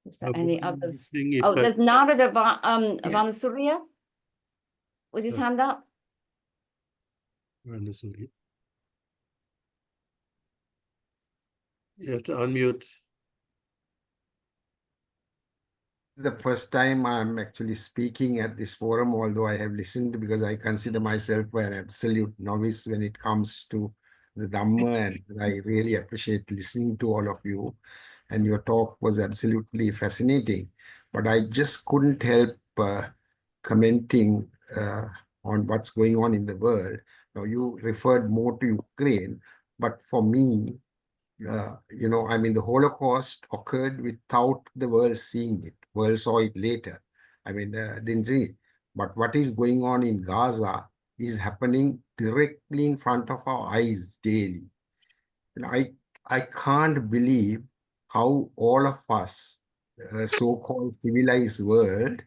Is there any others? Oh, there's Narada Vanasuriya with his hand up. You have to unmute. the first time I'm actually speaking at this forum, although I have listened because I consider myself an absolute novice when it comes to the Dhamma, and I really appreciate listening to all of you. And your talk was absolutely fascinating. But I just couldn't help commenting on what's going on in the world. Now, you referred more to Ukraine, but for me, I mean, the Holocaust occurred without the world seeing it. World saw it later. I mean, didn't see it. But what is going on in Gaza is happening directly in front of our eyes daily. And I can't believe how all of us, so-called civilized world,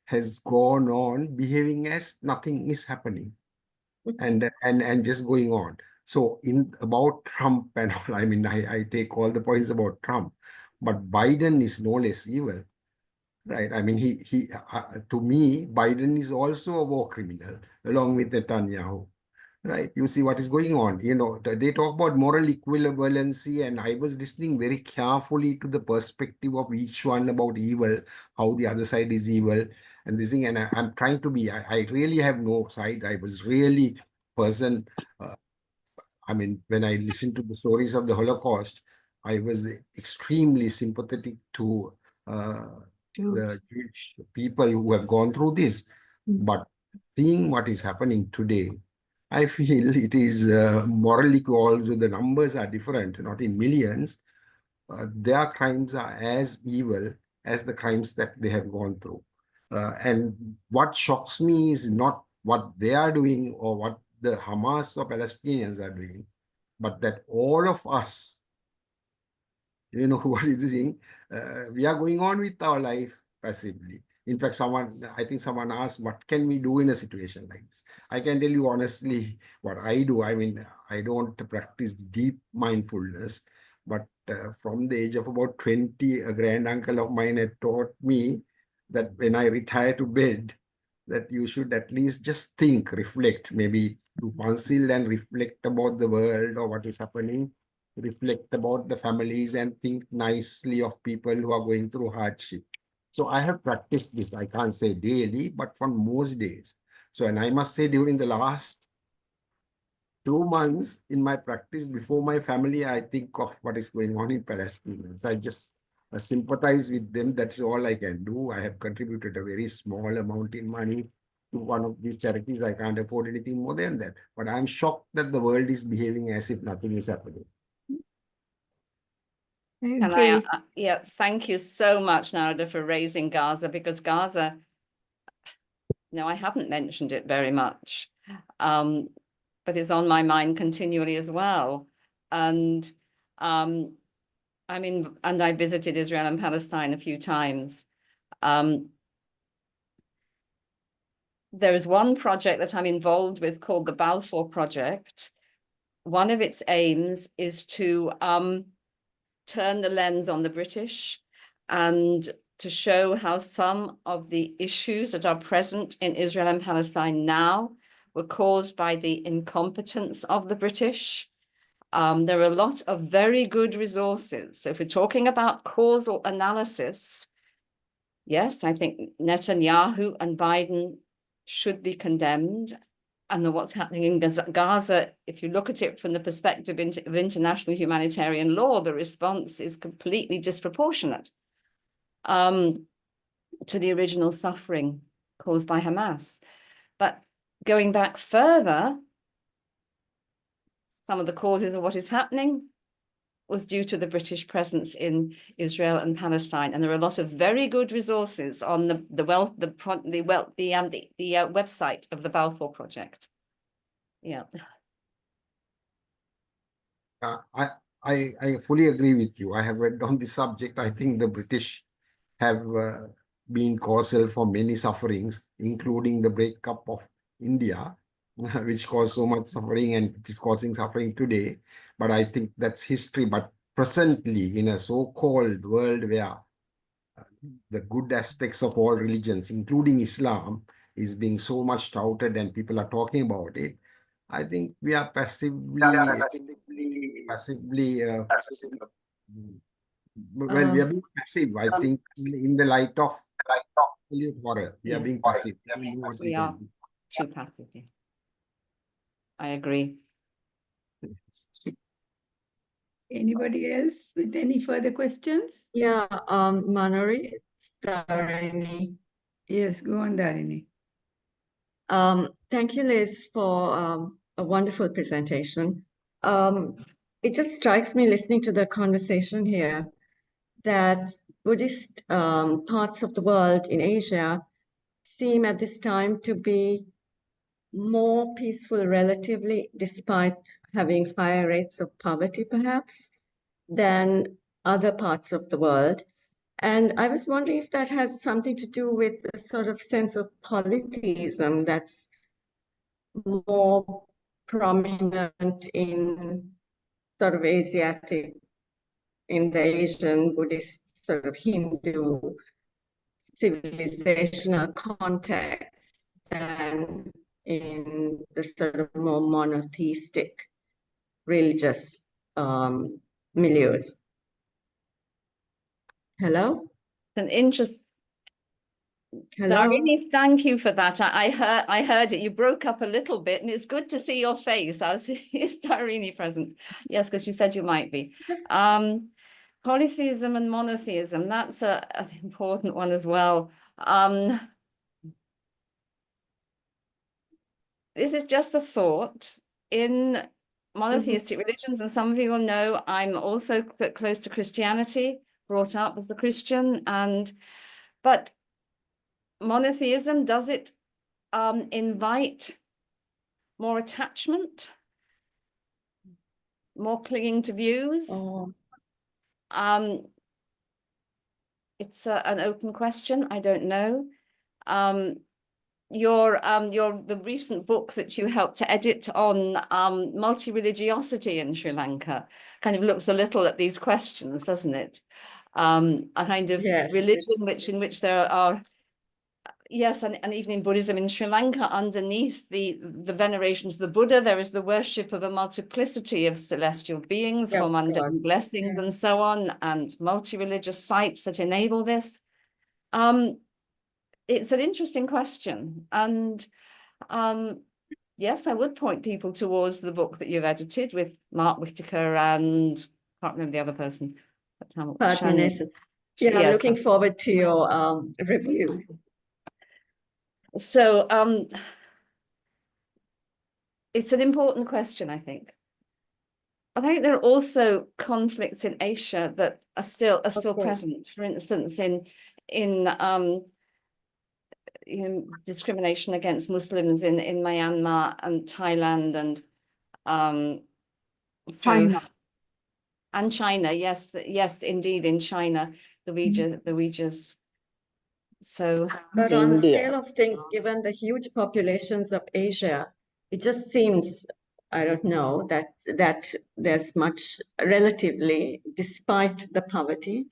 has gone on behaving as nothing is happening and just going on. So in about Trump and all, I mean, I take all the points about Trump, but Biden is no less evil, right? I mean, to me, Biden is also a war criminal along with Netanyahu, right? You see what is going on. They talk about moral equivalency, and I was listening very carefully to the perspective of each one about evil, how the other side is evil, and this thing. And I'm trying to be. I really have no side. I was really person. I mean, when I listened to the stories of the Holocaust, I was extremely sympathetic to the Jewish people who have gone through this. But seeing what is happening today, I feel it is morally also the numbers are different, not in millions. Their crimes are as evil as the crimes that they have gone through. And what shocks me is not what they are doing or what the Hamas or Palestinians are doing, but that all of us, what is this thing? We are going on with our life passively. In fact, I think someone asked, what can we do in a situation like this? I can tell you honestly what I do. I mean, I don't practice deep mindfulness, but from the age of about 20, a grand uncle of mine had taught me that when I retire to bed, that you should at least just think, reflect, maybe to conceal and reflect about the world or what is happening, reflect about the families and think nicely of people who are going through hardship. So I have practiced this, I can't say daily, but for most days. So, and I must say during the last 2 months in my practice before my family, I think of what is going on in Palestine. I just sympathize with them. That's all I can do. I have contributed a very small amount in money to one of these charities. I can't afford anything more than that. But I'm shocked that the world is behaving as if nothing is happening. And yeah, thank you so much, Narada, for raising Gaza, because Gaza, no, I haven't mentioned it very much, but it's on my mind continually as well. And I mean, and I visited Israel and Palestine a few times. There is one project that I'm involved with called the Balfour Project. One of its aims is to turn the lens on the British and to show how some of the issues that are present in Israel and Palestine now were caused by the incompetence of the British. There are a lot of very good resources. So if we're talking about causal analysis, yes, I think Netanyahu and Biden should be condemned. And what's happening in Gaza, if you look at it from the perspective of international humanitarian law, the response is completely disproportionate to the original suffering caused by Hamas. But going back further, some of the causes of what is happening was due to the British presence in Israel and Palestine, and there are a lot of very good resources on the website of the Balfour Project. Yeah. I fully agree with you. I have read on this subject. I think the British have been causal for many sufferings, including the breakup of India, which caused so much suffering, and it is causing suffering today. But I think that's history. But presently, in a so-called world where the good aspects of all religions, including Islam, is being so much touted and people are talking about it, I think we are passively Well, we are being passive. I think in the light of absolute horror, we are being passive. We are too passive. Yeah. I agree. Anybody else with any further questions? Yeah, Manori, Tarini. Yes, go on, Dharini. Thank you, Liz, for a wonderful presentation. It just strikes me listening to the conversation here that Buddhist parts of the world in Asia seem at this time to be more peaceful relatively, despite having higher rates of poverty, perhaps, than other parts of the world. And I was wondering if that has something to do with a sort of sense of polytheism that's more prominent in sort of Asiatic, in the Asian Buddhist sort of Hindu civilizational context than in the sort of more monotheistic religious milieus. Hello? An interest. Hello? Dharini, thank you for that. I heard it. You broke up a little bit, and it's good to see your face. Is Dharini present? Yes, because you said you might be. Polytheism and monotheism, that's an important one as well. This is just a thought. In monotheistic religions, and some of you will know, I'm also close to Christianity, brought up as a Christian, but monotheism, does it invite more attachment, more clinging to views? Oh. It's an open question. I don't know. The recent book that you helped to edit on multi-religiosity in Sri Lanka kind of looks a little at these questions, doesn't it? A kind of religion in which there are, yes, and even in Buddhism in Sri Lanka, underneath the veneration to the Buddha, there is the worship of a multiplicity of celestial beings for mundane blessings and so on, and multi-religious sites that enable this. It's an interesting question, and yes, I would point people towards the book that you've edited with Mark Whitaker and I can't remember the other person. Yeah, I'm looking forward to your review. So it's an important question, I think. I think there are also conflicts in Asia that are still present. For instance, in discrimination against Muslims in Myanmar and Thailand and China, yes, indeed, in China, the Uyghurs. So, but on the scale of things, given the huge populations of Asia, it just seems, I don't know, that there's much relatively, despite the poverty,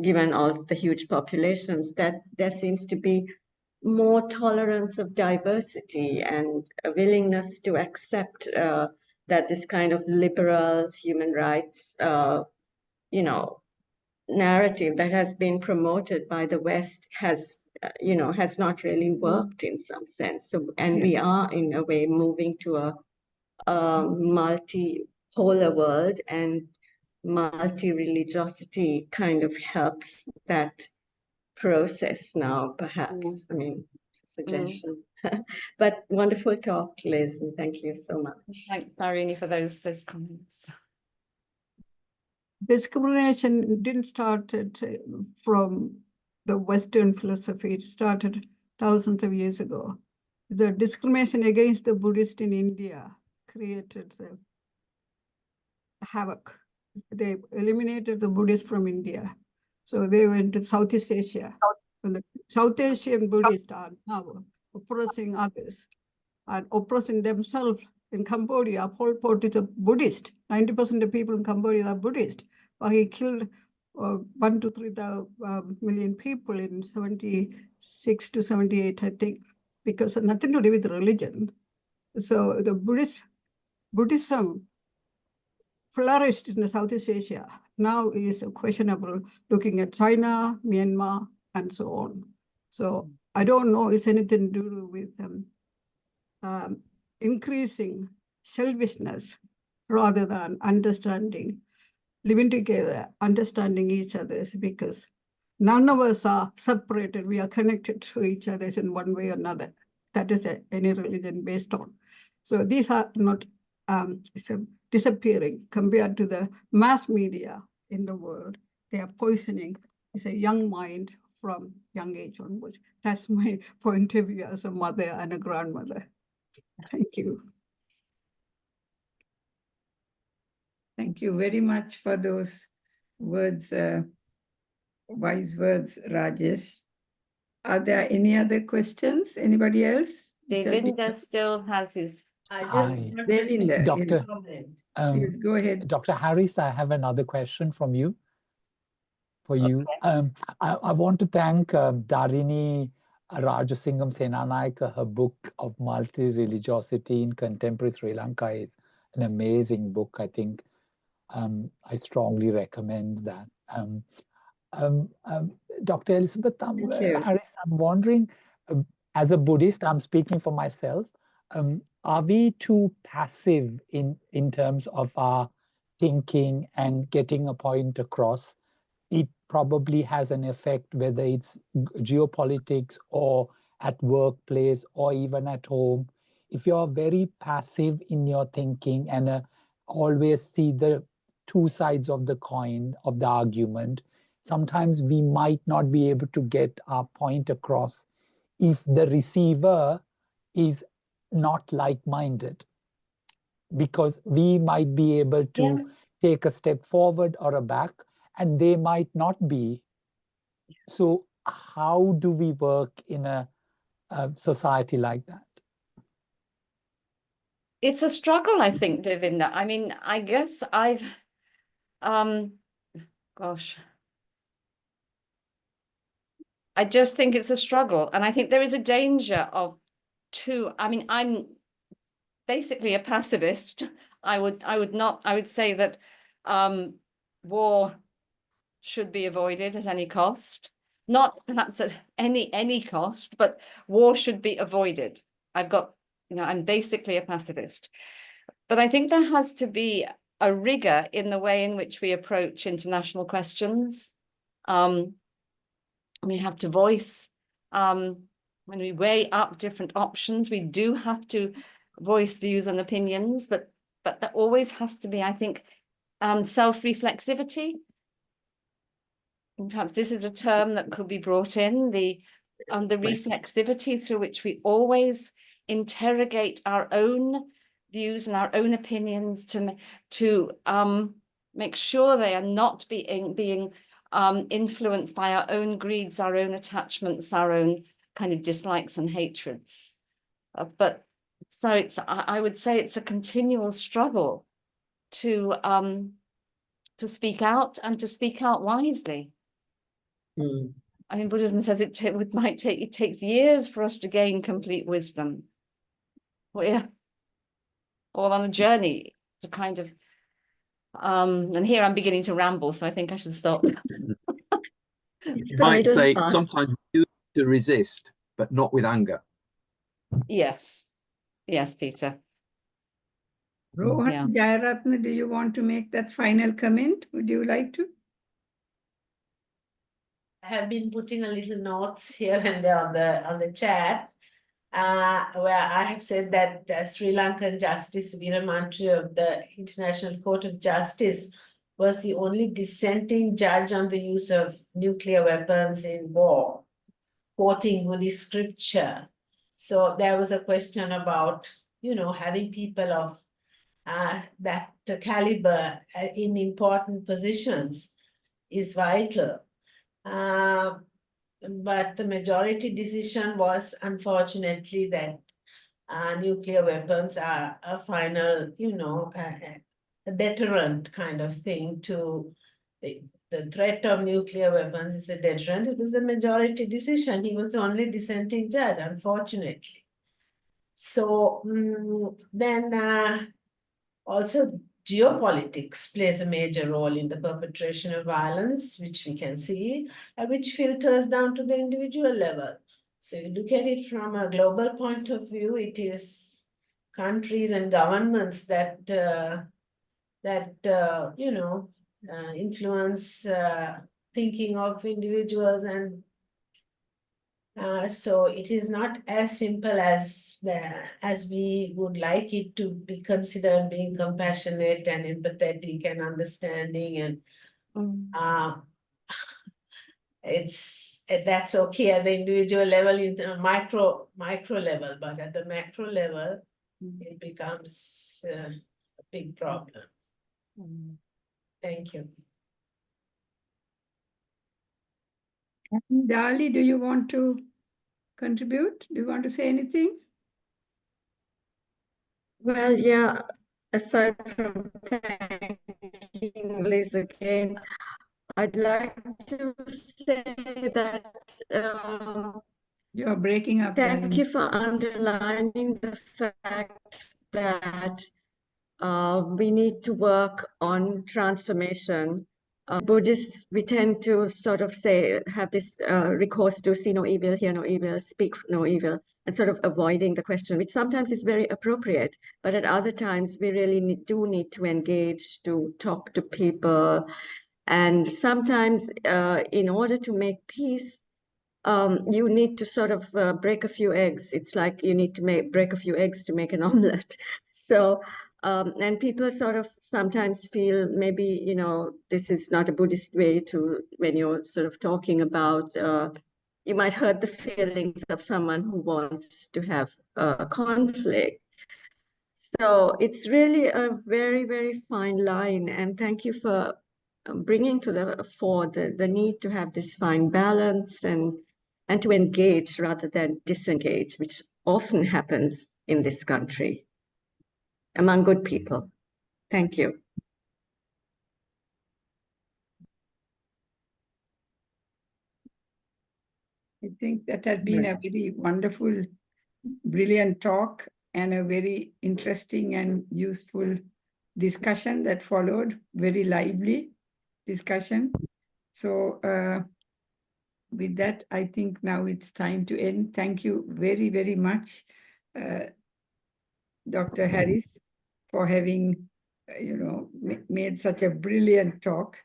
given all the huge populations, that there seems to be more tolerance of diversity and a willingness to accept that this kind of liberal human rights, narrative that has been promoted by the West has not really worked in some sense. So, and we are in a way moving to a multipolar world, and multi-religiosity kind of helps that process now, perhaps. I mean, suggestion. But wonderful talk, Liz, and thank you so much. Thanks, Dharini, for those comments. Discrimination didn't start from the Western philosophy. It started thousands of years ago. The discrimination against the Buddhists in India created the havoc. They eliminated the Buddhists from India. So they went to Southeast Asia. And the South Asian Buddhists are now oppressing others and oppressing themselves. In Cambodia, Pol Pot is a Buddhist. 90% of people in Cambodia are Buddhist. But he killed 1 to 3 million people in 76 to 78, I think, because nothing to do with religion. So the Buddhism flourished in Southeast Asia, now is questionable, looking at China, Myanmar, and so on. So I don't know, is anything to do with increasing selfishness rather than understanding, living together, understanding each other, because none of us are separated. We are connected to each other in one way or another. That is any religion based on. So these are not disappearing compared to the mass media in the world. They are poisoning. It's a young mind from young age onwards. That's my point of view as a mother and a grandmother. Thank you. Thank you very much for those words, wise words, Rajesh. Are there any other questions? Anybody else? Devinda still has his. I just Hi. want to Devinda, make Doctor. yes. a comment. Yes, go ahead. Dr. Harris, I have another question from you. For you. I want to thank Darini Rajasingham Senanayake. Her book of multi-religiosity in contemporary Sri Lanka is an amazing book. I think I strongly recommend that. Dr. Elizabeth Thank you. Harris, I'm wondering, as a Buddhist, I'm speaking for myself, are we too passive in terms of our thinking and getting a point across? It probably has an effect, whether it's geopolitics or at workplace or even at home. If you're very passive in your thinking and always see the two sides of the coin of the argument, sometimes we might not be able to get our point across if the receiver is not like-minded, because we might be able to take a step forward or a back and they might not be. So how do we work in a society like that? It's a struggle, I think, Devinda. I mean, I guess I've, gosh, I just think it's a struggle. And I think there is a danger of I mean, I'm basically a pacifist. I would say that war should be avoided at any cost. Not perhaps at any cost, but war should be avoided. I'm basically a pacifist. But I think there has to be a rigor in the way in which we approach international questions. We have to voice, when we weigh up different options, we do have to voice views and opinions, but there always has to be, I think, self-reflexivity. And perhaps this is a term that could be brought in, the reflexivity through which we always interrogate our own views and our own opinions to make sure they are not being influenced by our own greeds, our own attachments, our own kind of dislikes and hatreds. So I would say it's a continual struggle to speak out and to speak out wisely. I mean, Buddhism says it takes years for us to gain complete wisdom. We're all on a journey to kind of, and here I'm beginning to ramble, so I think I should stop. You might say sometimes we do to resist, but not with anger. Yes, Peter. Rohan Jayaratna, do you want to make that final comment? Would you like to? I have been putting a little notes here and there on the chat, where I have said that Sri Lankan Justice Veeramantri of the International Court of Justice was the only dissenting judge on the use of nuclear weapons in war, quoting Buddhist scripture. So there was a question about, having people of that caliber in important positions is vital. But the majority decision was, unfortunately, that nuclear weapons are a final, a deterrent kind of thing to the threat of nuclear weapons is a deterrent. It was a majority decision. He was the only dissenting judge, unfortunately. So then also geopolitics plays a major role in the perpetration of violence, which we can see, which filters down to the individual level. So you look at it from a global point of view, it is countries and governments that influence thinking of individuals, and so it is not as simple as we would like it to be considered, being compassionate and empathetic and understanding, and that's okay at the individual level, in the micro level, but at the macro level, it becomes a big problem. Thank you. Dali, do you want to contribute? Do you want to say anything? Well, yeah, aside from thanking Liz again, I'd like to say that You're breaking up. thank you for underlining the fact that we need to work on transformation. Buddhists, we tend to sort of have this recourse to see no evil, hear no evil, speak no evil, and sort of avoiding the question, which sometimes is very appropriate, but at other times we really do need to engage, to talk to people. And sometimes in order to make peace, you need to sort of break a few eggs. It's like you need to break a few eggs to make an omelette. So, and people sort of sometimes feel maybe, this is not a Buddhist way to, when you're sort of talking about, you might hurt the feelings of someone who wants to have conflict. So it's really a very, very fine line. And thank you for bringing to the fore the need to have this fine balance and to engage rather than disengage, which often happens in this country among good people. Thank you. I think that has been a very wonderful, brilliant talk and a very interesting and useful discussion that followed, very lively discussion. So with that, I think now it's time to end. Thank you very, very much, Dr. Harris, for having, made such a brilliant talk.